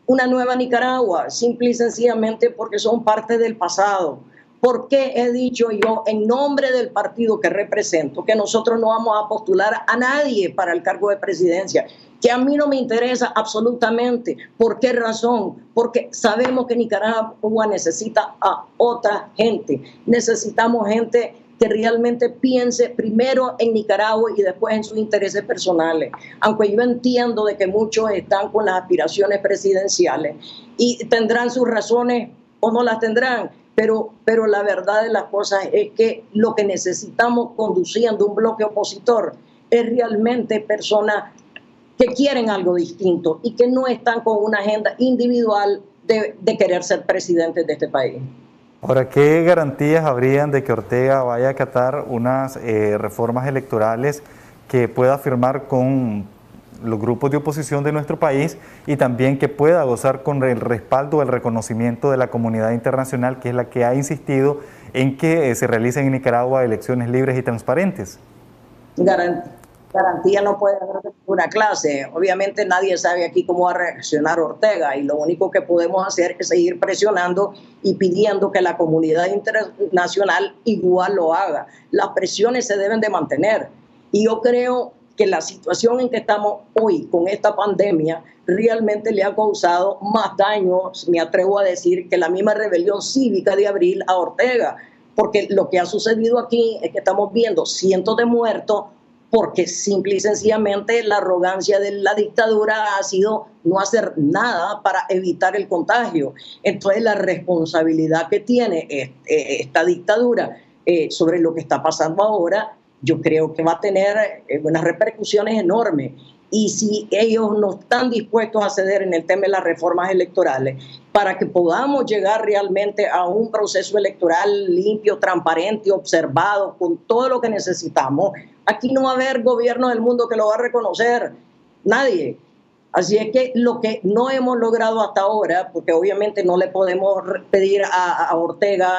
una nueva Nicaragua, simple y sencillamente porque son parte del pasado. ¿Por qué he dicho yo, en nombre del partido que represento, que nosotros no vamos a postular a nadie para el cargo de presidencia? Que a mí no me interesa absolutamente. ¿Por qué razón? Porque sabemos que Nicaragua necesita a otra gente. Necesitamos gente que realmente piense primero en Nicaragua y después en sus intereses personales. Aunque yo entiendo de que muchos están con las aspiraciones presidenciales y tendrán sus razones o no las tendrán, pero la verdad de las cosas es que lo que necesitamos conduciendo un bloque opositor es realmente personas que quieren algo distinto y que no están con una agenda individual de querer ser presidentes de este país. Ahora, ¿qué garantías habrían de que Ortega vaya a acatar unas reformas electorales que pueda firmar con los grupos de oposición de nuestro país y también que pueda gozar con el respaldo, el reconocimiento de la comunidad internacional, que es la que ha insistido en que se realicen en Nicaragua elecciones libres y transparentes? Garantía no puede haber de ninguna clase. Obviamente nadie sabe aquí cómo va a reaccionar Ortega y lo único que podemos hacer es seguir presionando y pidiendo que la comunidad internacional igual lo haga. Las presiones se deben de mantener y yo creo que la situación en que estamos hoy con esta pandemia realmente le ha causado más daño, me atrevo a decir, que la misma rebelión cívica de abril a Ortega, porque lo que ha sucedido aquí es que estamos viendo cientos de muertos porque simple y sencillamente la arrogancia de la dictadura ha sido no hacer nada para evitar el contagio. Entonces la responsabilidad que tiene esta dictadura sobre lo que está pasando ahora, yo creo que va a tener unas repercusiones enormes. Y si ellos no están dispuestos a ceder en el tema de las reformas electorales, para que podamos llegar realmente a un proceso electoral limpio, transparente, observado, con todo lo que necesitamos, aquí no va a haber gobierno del mundo que lo va a reconocer, nadie. Así es que lo que no hemos logrado hasta ahora, porque obviamente no le podemos pedir a Ortega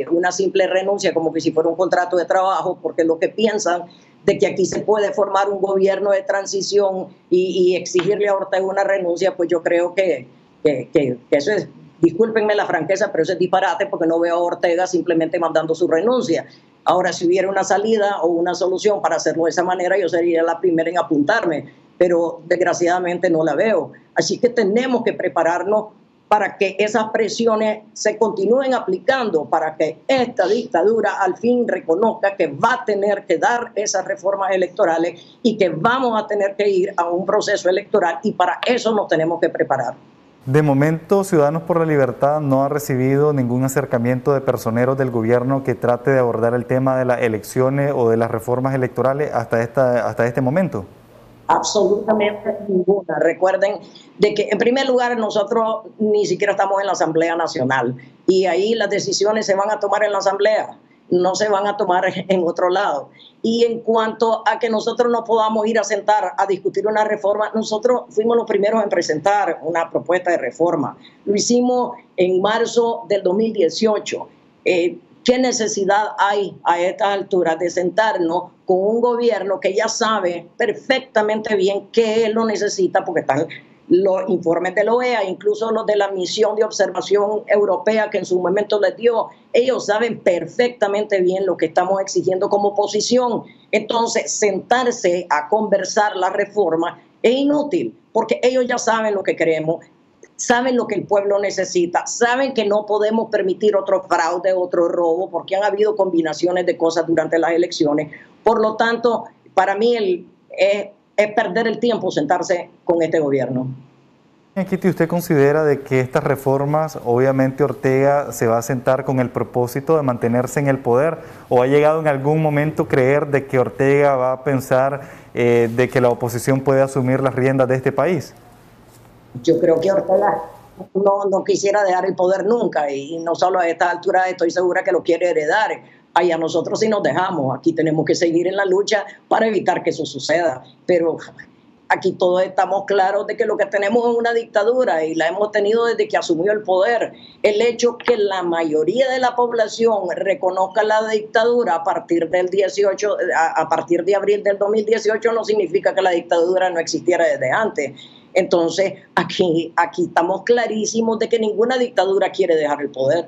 una simple renuncia como que si fuera un contrato de trabajo, porque lo que piensan de que aquí se puede formar un gobierno de transición y exigirle a Ortega una renuncia, pues yo creo que eso es Discúlpenme la franqueza, pero eso es disparate porque no veo a Ortega simplemente mandando su renuncia. Ahora, si hubiera una salida o una solución para hacerlo de esa manera, yo sería la primera en apuntarme, pero desgraciadamente no la veo. Así que tenemos que prepararnos para que esas presiones se continúen aplicando, para que esta dictadura al fin reconozca que va a tener que dar esas reformas electorales y que vamos a tener que ir a un proceso electoral, y para eso nos tenemos que preparar. De momento, Ciudadanos por la Libertad no ha recibido ningún acercamiento de personeros del gobierno que trate de abordar el tema de las elecciones o de las reformas electorales hasta este momento. Absolutamente ninguna. Recuerden de que en primer lugar nosotros ni siquiera estamos en la Asamblea Nacional y ahí las decisiones se van a tomar en la Asamblea, no se van a tomar en otro lado. Y en cuanto a que nosotros no podamos ir a sentar a discutir una reforma, nosotros fuimos los primeros en presentar una propuesta de reforma. Lo hicimos en marzo del 2018. ¿Qué necesidad hay a estas alturas de sentarnos con un gobierno que ya sabe perfectamente bien que él lo necesita, porque están los informes de la OEA, incluso los de la misión de observación europea que en su momento les dio? Ellos saben perfectamente bien lo que estamos exigiendo como oposición. Entonces, sentarse a conversar la reforma es inútil, porque ellos ya saben lo que queremos, saben lo que el pueblo necesita, saben que no podemos permitir otro fraude, otro robo, porque han habido combinaciones de cosas durante las elecciones. Por lo tanto, para mí es perder el tiempo sentarse con este gobierno. Kitty, ¿usted considera de que estas reformas, obviamente Ortega se va a sentar con el propósito de mantenerse en el poder, o ha llegado en algún momento creer de que Ortega va a pensar de que la oposición puede asumir las riendas de este país? Yo creo que Ortega no quisiera dejar el poder nunca, y no solo a esta altura estoy segura que lo quiere heredar. Ahí a nosotros sí nos dejamos, aquí tenemos que seguir en la lucha para evitar que eso suceda, pero aquí todos estamos claros de que lo que tenemos es una dictadura y la hemos tenido desde que asumió el poder. El hecho que la mayoría de la población reconozca la dictadura a partir de abril del 2018 no significa que la dictadura no existiera desde antes. Entonces, aquí estamos clarísimos de que ninguna dictadura quiere dejar el poder.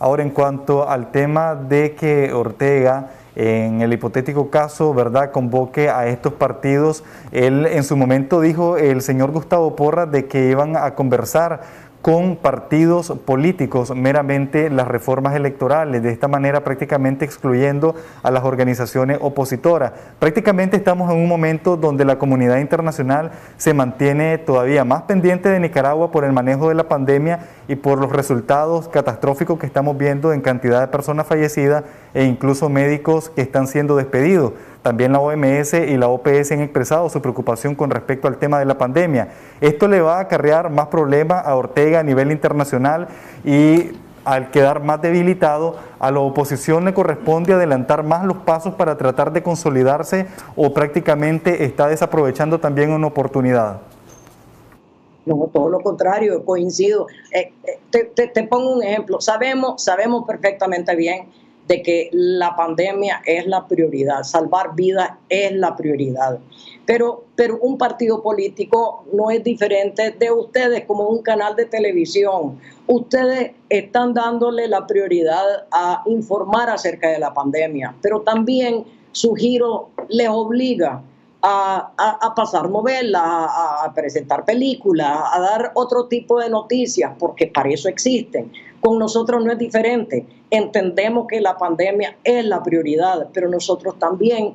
Ahora, en cuanto al tema de que Ortega, en el hipotético caso, ¿verdad?, convoque a estos partidos, él en su momento dijo, el señor Gustavo Porras, de que iban a conversar con partidos políticos meramente las reformas electorales, de esta manera prácticamente excluyendo a las organizaciones opositoras. Prácticamente estamos en un momento donde la comunidad internacional se mantiene todavía más pendiente de Nicaragua por el manejo de la pandemia y por los resultados catastróficos que estamos viendo en cantidad de personas fallecidas e incluso médicos que están siendo despedidos. También la OMS y la OPS han expresado su preocupación con respecto al tema de la pandemia. Esto le va a acarrear más problemas a Ortega a nivel internacional y al quedar más debilitado, a la oposición le corresponde adelantar más los pasos para tratar de consolidarse, o prácticamente está desaprovechando también una oportunidad. No, todo lo contrario, coincido. Te pongo un ejemplo. Sabemos perfectamente bien de que la pandemia es la prioridad, salvar vidas es la prioridad. Pero un partido político no es diferente de ustedes, como un canal de televisión. Ustedes están dándole la prioridad a informar acerca de la pandemia, pero también su giro les obliga a pasar novelas, a presentar películas, a dar otro tipo de noticias, porque para eso existen. Con nosotros no es diferente. Entendemos que la pandemia es la prioridad, pero nosotros también,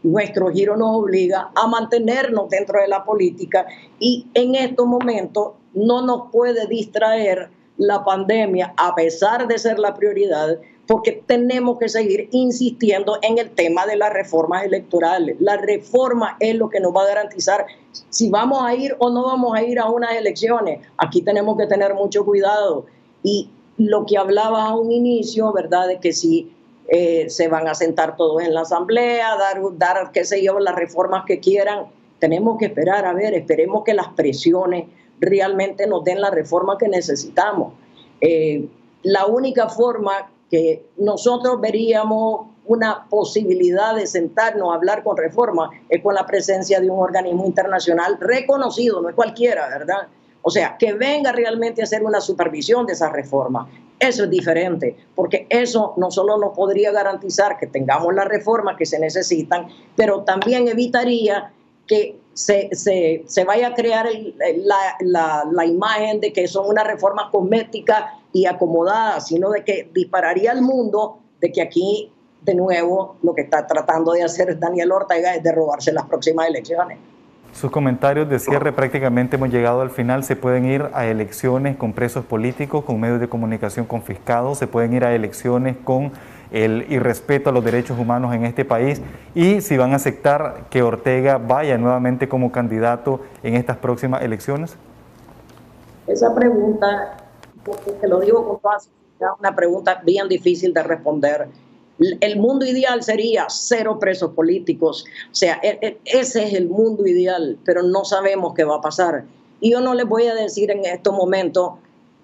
nuestro giro nos obliga a mantenernos dentro de la política, y en estos momentos no nos puede distraer la pandemia, a pesar de ser la prioridad, porque tenemos que seguir insistiendo en el tema de las reformas electorales. La reforma es lo que nos va a garantizar si vamos a ir o no vamos a ir a unas elecciones. Aquí tenemos que tener mucho cuidado. Y lo que hablaba a un inicio, ¿verdad?, de que si se van a sentar todos en la asamblea, dar qué sé yo, las reformas que quieran, tenemos que esperar, esperemos que las presiones realmente nos den la reforma que necesitamos. La única forma que nosotros veríamos una posibilidad de sentarnos a hablar con reforma es con la presencia de un organismo internacional reconocido, no es cualquiera, ¿verdad?, O sea, que venga realmente a hacer una supervisión de esa reforma. Eso es diferente, porque eso no solo nos podría garantizar que tengamos las reformas que se necesitan, pero también evitaría que se vaya a crear la imagen de que son una reforma cosmética y acomodada, sino de que dispararía al mundo de que aquí, de nuevo, lo que está tratando de hacer Daniel Ortega es de robarse las próximas elecciones. Sus comentarios de cierre, prácticamente hemos llegado al final. Se pueden ir a elecciones con presos políticos, con medios de comunicación confiscados, se pueden ir a elecciones con el irrespeto a los derechos humanos en este país, y si van a aceptar que Ortega vaya nuevamente como candidato en estas próximas elecciones. Esa pregunta, te lo digo con toda sinceridad, una pregunta bien difícil de responder. El mundo ideal sería 0 presos políticos, o sea, ese es el mundo ideal, pero no sabemos qué va a pasar. Y yo no les voy a decir en estos momentos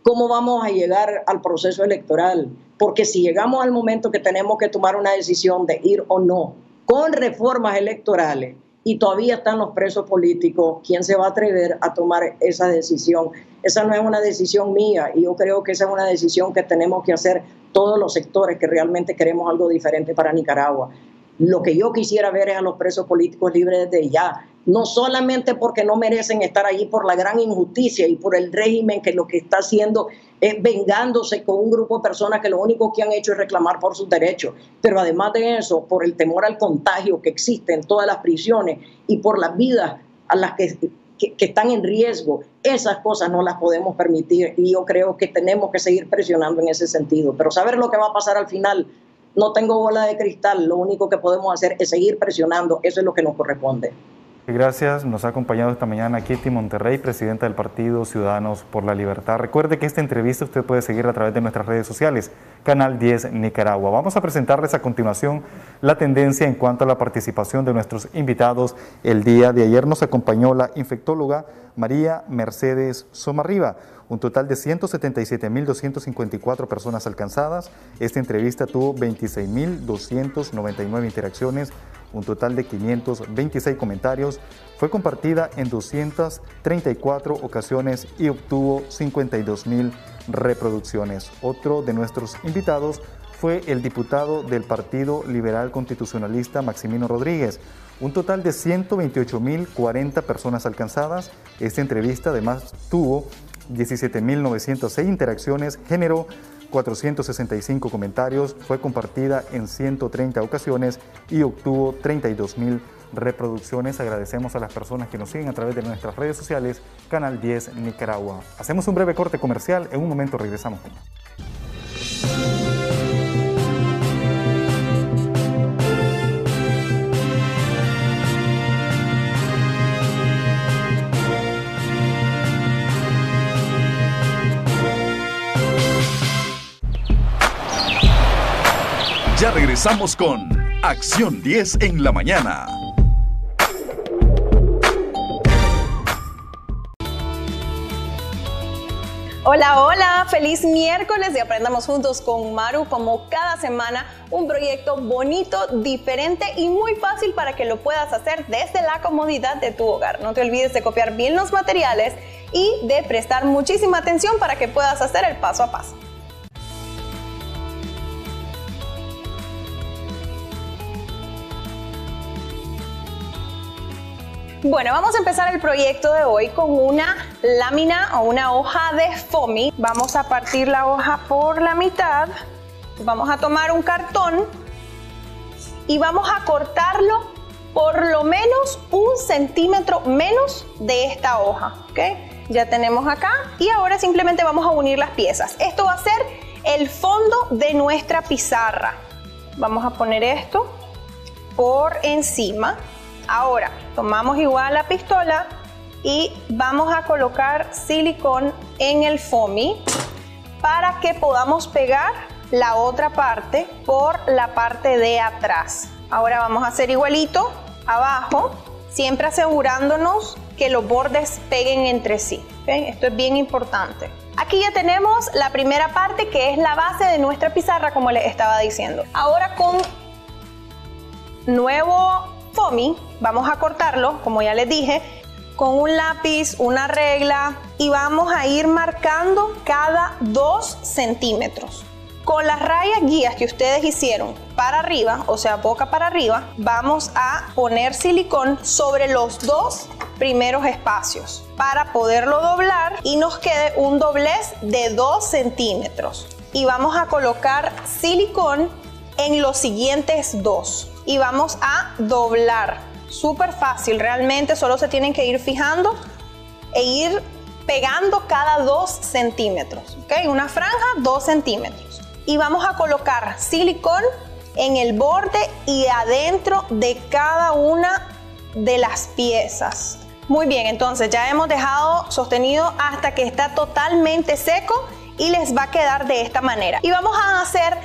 cómo vamos a llegar al proceso electoral, porque si llegamos al momento que tenemos que tomar una decisión de ir o no con reformas electorales y todavía están los presos políticos, ¿quién se va a atrever a tomar esa decisión? Esa no es una decisión mía, y yo creo que esa es una decisión que tenemos que hacer todos los sectores que realmente queremos algo diferente para Nicaragua. Lo que yo quisiera ver es a los presos políticos libres desde ya, no solamente porque no merecen estar allí por la gran injusticia y por el régimen que lo que está haciendo es vengándose con un grupo de personas que lo único que han hecho es reclamar por sus derechos, pero además de eso, por el temor al contagio que existe en todas las prisiones y por las vidas a las que están en riesgo. Esas cosas no las podemos permitir, y yo creo que tenemos que seguir presionando en ese sentido. Pero saber lo que va a pasar al final, no tengo bola de cristal, lo único que podemos hacer es seguir presionando, eso es lo que nos corresponde. Gracias, nos ha acompañado esta mañana Kitty Monterrey, presidenta del Partido Ciudadanos por la Libertad. Recuerde que esta entrevista usted puede seguir a través de nuestras redes sociales, Canal 10 Nicaragua. Vamos a presentarles a continuación la tendencia en cuanto a la participación de nuestros invitados. El día de ayer nos acompañó la infectóloga María Mercedes Somarriba. Un total de 177.254 personas alcanzadas. Esta entrevista tuvo 26.299 interacciones, un total de 526 comentarios. Fue compartida en 234 ocasiones y obtuvo 52.000 reproducciones. Otro de nuestros invitados fue el diputado del Partido Liberal Constitucionalista, Maximino Rodríguez. Un total de 128.040 personas alcanzadas. Esta entrevista además tuvo 17.906 interacciones, generó 465 comentarios, fue compartida en 130 ocasiones y obtuvo 32.000 reproducciones. Agradecemos a las personas que nos siguen a través de nuestras redes sociales, Canal 10 Nicaragua. Hacemos un breve corte comercial, en un momento regresamos. Ya regresamos con Acción 10 en la mañana. Hola, hola, feliz miércoles de Aprendamos Juntos con Maru. Como cada semana, un proyecto bonito, diferente y muy fácil para que lo puedas hacer desde la comodidad de tu hogar. No te olvides de copiar bien los materiales y de prestar muchísima atención para que puedas hacer el paso a paso. Bueno, vamos a empezar el proyecto de hoy con una lámina o una hoja de foamy. Vamos a partir la hoja por la mitad. Vamos a tomar un cartón y vamos a cortarlo por lo menos 1 centímetro menos de esta hoja, ¿ok? Ya tenemos acá y ahora simplemente vamos a unir las piezas. Esto va a ser el fondo de nuestra pizarra. Vamos a poner esto por encima. Ahora, tomamos igual la pistola y vamos a colocar silicón en el foamy para que podamos pegar la otra parte por la parte de atrás. Ahora vamos a hacer igualito abajo, siempre asegurándonos que los bordes peguen entre sí. ¿Okay? Esto es bien importante. Aquí ya tenemos la primera parte, que es la base de nuestra pizarra, como les estaba diciendo. Ahora con nuevo foamy vamos a cortarlo, como ya les dije, con un lápiz, una regla y vamos a ir marcando cada 2 centímetros. Con las rayas guías que ustedes hicieron para arriba, o sea, boca para arriba, vamos a poner silicón sobre los 2 primeros espacios para poderlo doblar y nos quede un doblez de 2 centímetros. Y vamos a colocar silicón en los siguientes 2 y vamos a doblar. Súper fácil, realmente solo se tienen que ir fijando e ir pegando cada 2 centímetros. ¿Okay? Una franja, 2 centímetros. Y vamos a colocar silicón en el borde y adentro de cada una de las piezas. Muy bien, entonces ya hemos dejado sostenido hasta que está totalmente seco y les va a quedar de esta manera. Y vamos a hacer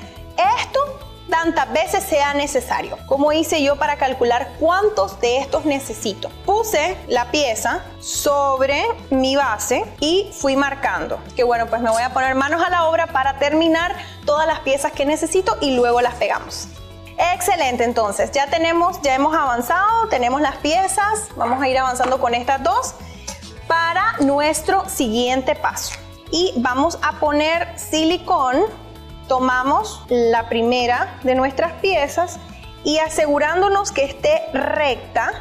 esto tantas veces sea necesario, como hice yo para calcular cuántos de estos necesito. Puse la pieza sobre mi base y fui marcando. Que bueno, pues me voy a poner manos a la obra para terminar todas las piezas que necesito y luego las pegamos. Excelente, entonces ya hemos avanzado, tenemos las piezas, vamos a ir avanzando con estas 2 para nuestro siguiente paso. Y vamos a poner silicón. Tomamos la primera de nuestras piezas y asegurándonos que esté recta,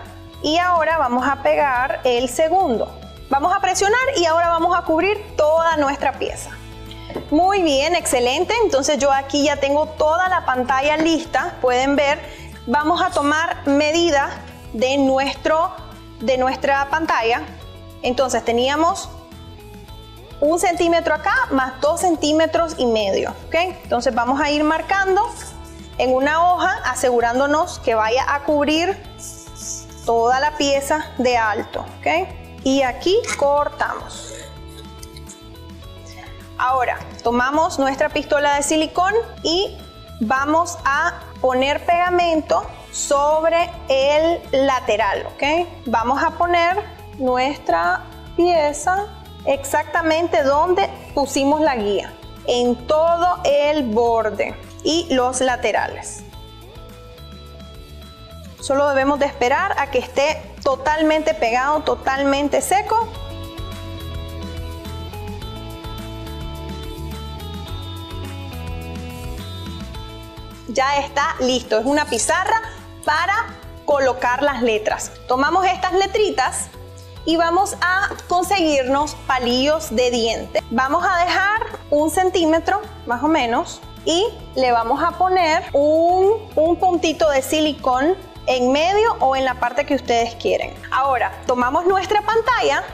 y ahora vamos a pegar el segundo. Vamos a presionar y ahora vamos a cubrir toda nuestra pieza. Muy bien, excelente. Entonces yo aquí ya tengo toda la pantalla lista. Pueden ver, vamos a tomar medida de nuestra pantalla. Entonces teníamos 1 centímetro acá más 2 centímetros y medio, ¿ok? Entonces vamos a ir marcando en una hoja asegurándonos que vaya a cubrir toda la pieza de alto, ¿ok? Y aquí cortamos. Ahora tomamos nuestra pistola de silicón y vamos a poner pegamento sobre el lateral, ¿ok? Vamos a poner nuestra pieza exactamente donde pusimos la guía, en todo el borde y los laterales. Solo debemos de esperar a que esté totalmente pegado, totalmente seco. Ya está listo, es una pizarra para colocar las letras. Tomamos estas letritas y vamos a conseguirnos palillos de diente. Vamos a dejar 1 centímetro más o menos y le vamos a poner un puntito de silicón en medio o en la parte que ustedes quieren. Ahora tomamos nuestra pantalla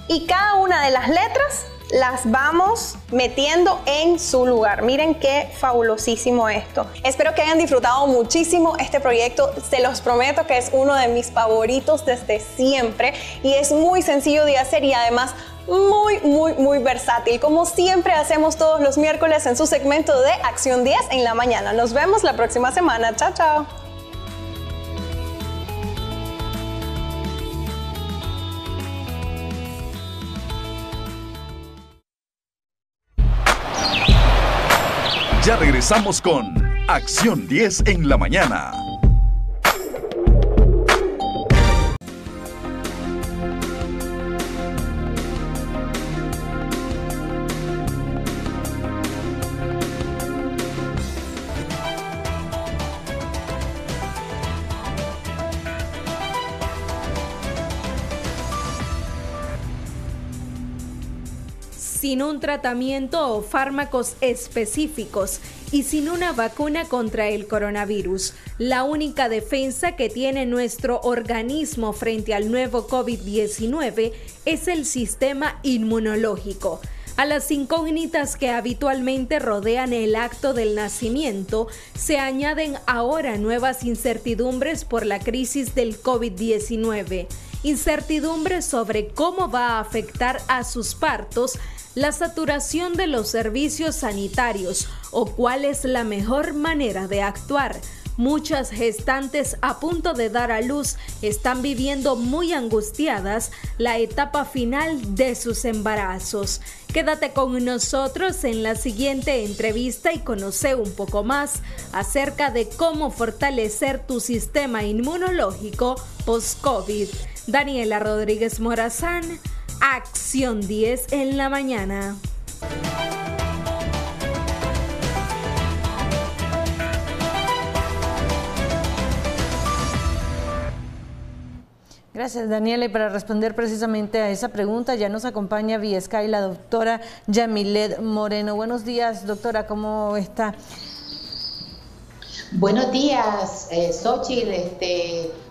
y cada una de las letras las vamos metiendo en su lugar. Miren qué fabulosísimo esto. Espero que hayan disfrutado muchísimo este proyecto. Se los prometo que es uno de mis favoritos desde siempre y es muy sencillo de hacer y además muy versátil, como siempre hacemos todos los miércoles en su segmento de Acción 10 en la mañana. Nos vemos la próxima semana. Chao, chao. Ya regresamos con Acción 10 en la mañana. Sin un tratamiento o fármacos específicos y sin una vacuna contra el coronavirus, la única defensa que tiene nuestro organismo frente al nuevo COVID-19 es el sistema inmunológico. A las incógnitas que habitualmente rodean el acto del nacimiento, se añaden ahora nuevas incertidumbres por la crisis del COVID-19. Incertidumbres sobre cómo va a afectar a sus partos la saturación de los servicios sanitarios o cuál es la mejor manera de actuar. Muchas gestantes a punto de dar a luz están viviendo muy angustiadas la etapa final de sus embarazos. Quédate con nosotros en la siguiente entrevista y conoce un poco más acerca de cómo fortalecer tu sistema inmunológico post-COVID. Daniela Rodríguez Morazán, Acción 10 en la mañana. Gracias, Daniela. Y para responder precisamente a esa pregunta, ya nos acompaña vía Sky la doctora Yamilet Moreno. Buenos días, doctora, ¿cómo está? Buenos días, Xochitl.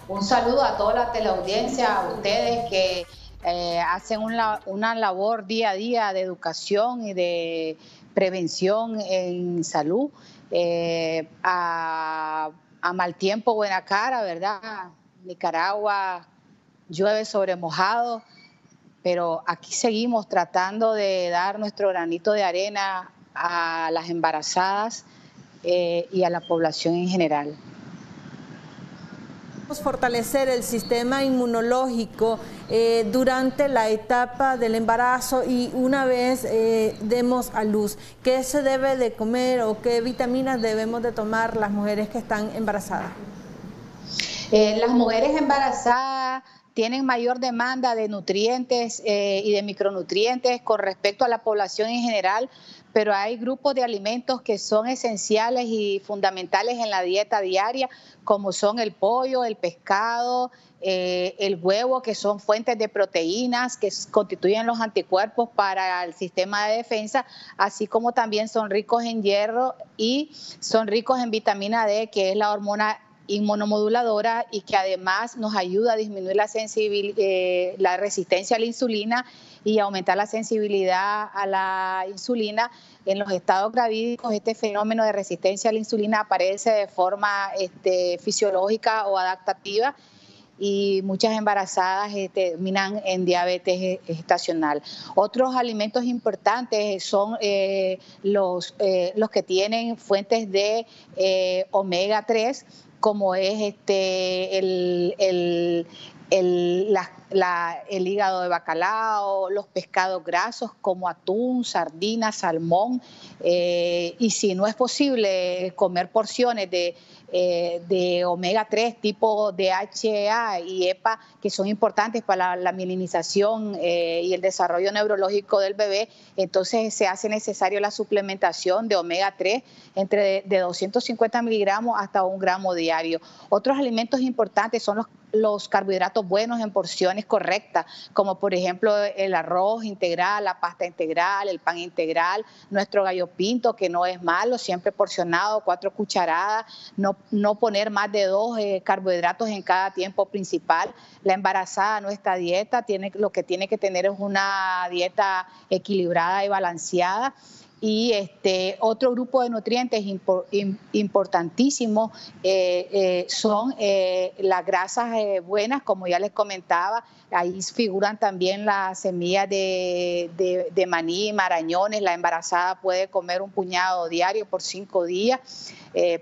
Un saludo a toda la teleaudiencia, a ustedes que hacen una labor día a día de educación y de prevención en salud. A mal tiempo, buena cara, ¿verdad? Nicaragua llueve sobre mojado, pero aquí seguimos tratando de dar nuestro granito de arena a las embarazadas y a la población en general. Fortalecer el sistema inmunológico durante la etapa del embarazo y una vez demos a luz. ¿Qué se debe de comer o qué vitaminas debemos de tomar las mujeres que están embarazadas? Las mujeres embarazadas tienen mayor demanda de nutrientes y de micronutrientes con respecto a la población en general, pero hay grupos de alimentos que son esenciales y fundamentales en la dieta diaria, como son el pollo, el pescado, el huevo, que son fuentes de proteínas que constituyen los anticuerpos para el sistema de defensa, así como también son ricos en hierro y son ricos en vitamina D, que es la hormona inmunomoduladora y que además nos ayuda a disminuir la resistencia a la insulina y aumentar la sensibilidad a la insulina. En los estados gravídicos, este fenómeno de resistencia a la insulina aparece de forma fisiológica o adaptativa y muchas embarazadas terminan en diabetes gestacional. Otros alimentos importantes son los que tienen fuentes de omega 3, como es el hígado de bacalao, los pescados grasos como atún, sardina, salmón, y si no es posible comer porciones de omega 3 tipo DHA y EPA, que son importantes para la mielinización y el desarrollo neurológico del bebé, entonces se hace necesario la suplementación de omega 3 de 250 miligramos hasta 1 gramo diario. Otros alimentos importantes son los carbohidratos buenos en porciones correctas, como por ejemplo el arroz integral, la pasta integral, el pan integral, nuestro gallo pinto, que no es malo, siempre porcionado, 4 cucharadas, no poner más de 2 carbohidratos en cada tiempo principal. La embarazada, nuestra dieta, lo que tiene que tener es una dieta equilibrada y balanceada. Y otro grupo de nutrientes importantísimos son las grasas buenas, como ya les comentaba. Ahí figuran también las semillas de maní, marañones. La embarazada puede comer un puñado diario por 5 días,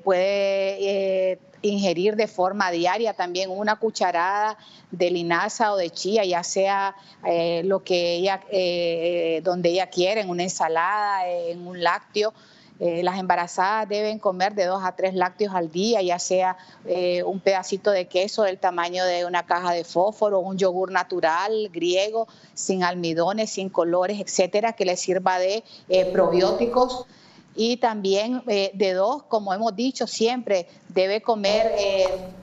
puede ingerir de forma diaria también 1 cucharada de linaza o de chía, ya sea lo que ella, donde ella quiera, en una ensalada, en un lácteo. Las embarazadas deben comer de 2 a 3 lácteos al día, ya sea un pedacito de queso del tamaño de una caja de fósforo, un yogur natural, griego, sin almidones, sin colores, etcétera, que les sirva de probióticos. Y también de 2, como hemos dicho siempre, debe comer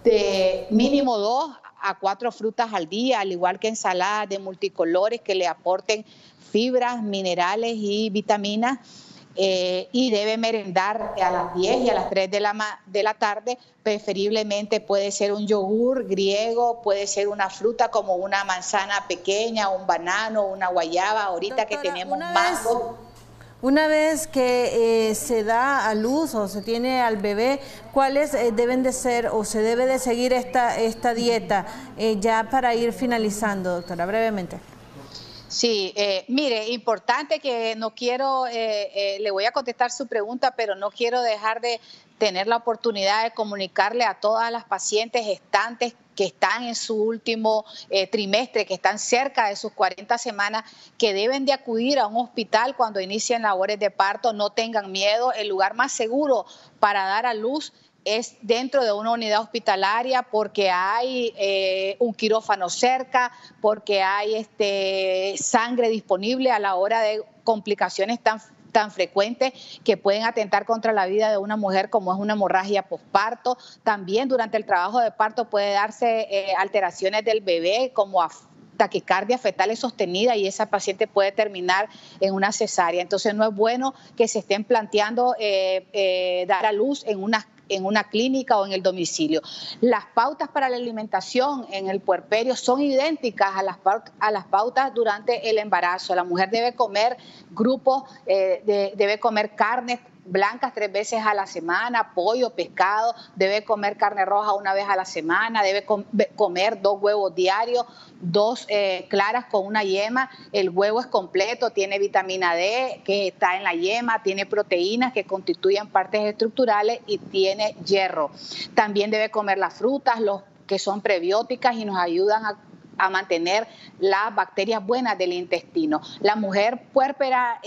de mínimo 2 a 4 frutas al día, al igual que ensaladas de multicolores que le aporten fibras, minerales y vitaminas. Y debe merendar a las 10 y a las 3 de la tarde, preferiblemente puede ser un yogur griego, puede ser una fruta como una manzana pequeña, un banano, una guayaba, ahorita que tenemos mango. Una vez que se da a luz o se tiene al bebé, ¿cuáles deben de ser o se debe de seguir esta dieta ya para ir finalizando, doctora, brevemente? Sí, mire, importante que no quiero, le voy a contestar su pregunta, pero no quiero dejar de tener la oportunidad de comunicarle a todas las pacientes gestantes que están en su último trimestre, que están cerca de sus 40 semanas, que deben de acudir a un hospital cuando inicien labores de parto. No tengan miedo, el lugar más seguro para dar a luz es dentro de una unidad hospitalaria porque hay un quirófano cerca, porque hay sangre disponible a la hora de complicaciones tan frecuentes que pueden atentar contra la vida de una mujer, como es una hemorragia posparto. También durante el trabajo de parto puede darse alteraciones del bebé, como taquicardia fetal sostenida, y esa paciente puede terminar en una cesárea. Entonces no es bueno que se estén planteando dar a luz en una clínica o en el domicilio. Las pautas para la alimentación en el puerperio son idénticas a las pautas durante el embarazo. La mujer debe comer debe comer carne blancas 3 veces a la semana, pollo, pescado, debe comer carne roja 1 vez a la semana, debe comer 2 huevos diarios, 2 claras con una yema. El huevo es completo, tiene vitamina D que está en la yema, tiene proteínas que constituyen partes estructurales y tiene hierro. También debe comer las frutas, que son prebióticas y nos ayudan a mantener las bacterias buenas del intestino. La mujer puérpera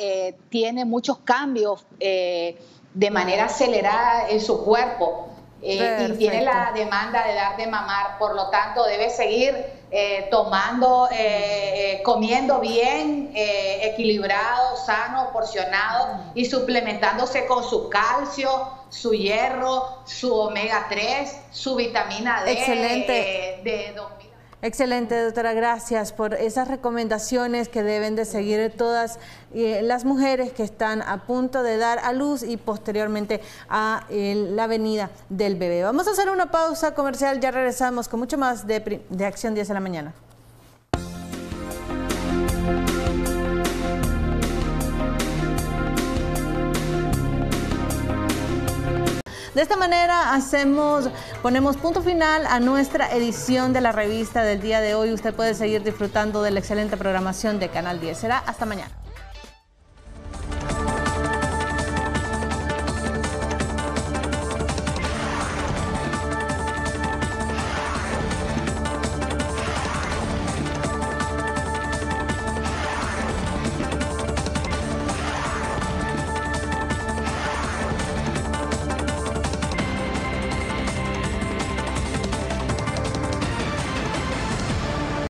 tiene muchos cambios de manera acelerada en su cuerpo y tiene la demanda de dar de mamar, por lo tanto debe seguir comiendo bien, equilibrado, sano, porcionado y suplementándose con su calcio, su hierro, su omega 3, su vitamina D. Excelente. Excelente, doctora, gracias por esas recomendaciones que deben de seguir todas las mujeres que están a punto de dar a luz y posteriormente a la venida del bebé. Vamos a hacer una pausa comercial, ya regresamos con mucho más de Acción 10 en la mañana. De esta manera ponemos punto final a nuestra edición de la revista del día de hoy. Usted puede seguir disfrutando de la excelente programación de Canal 10. Será hasta mañana.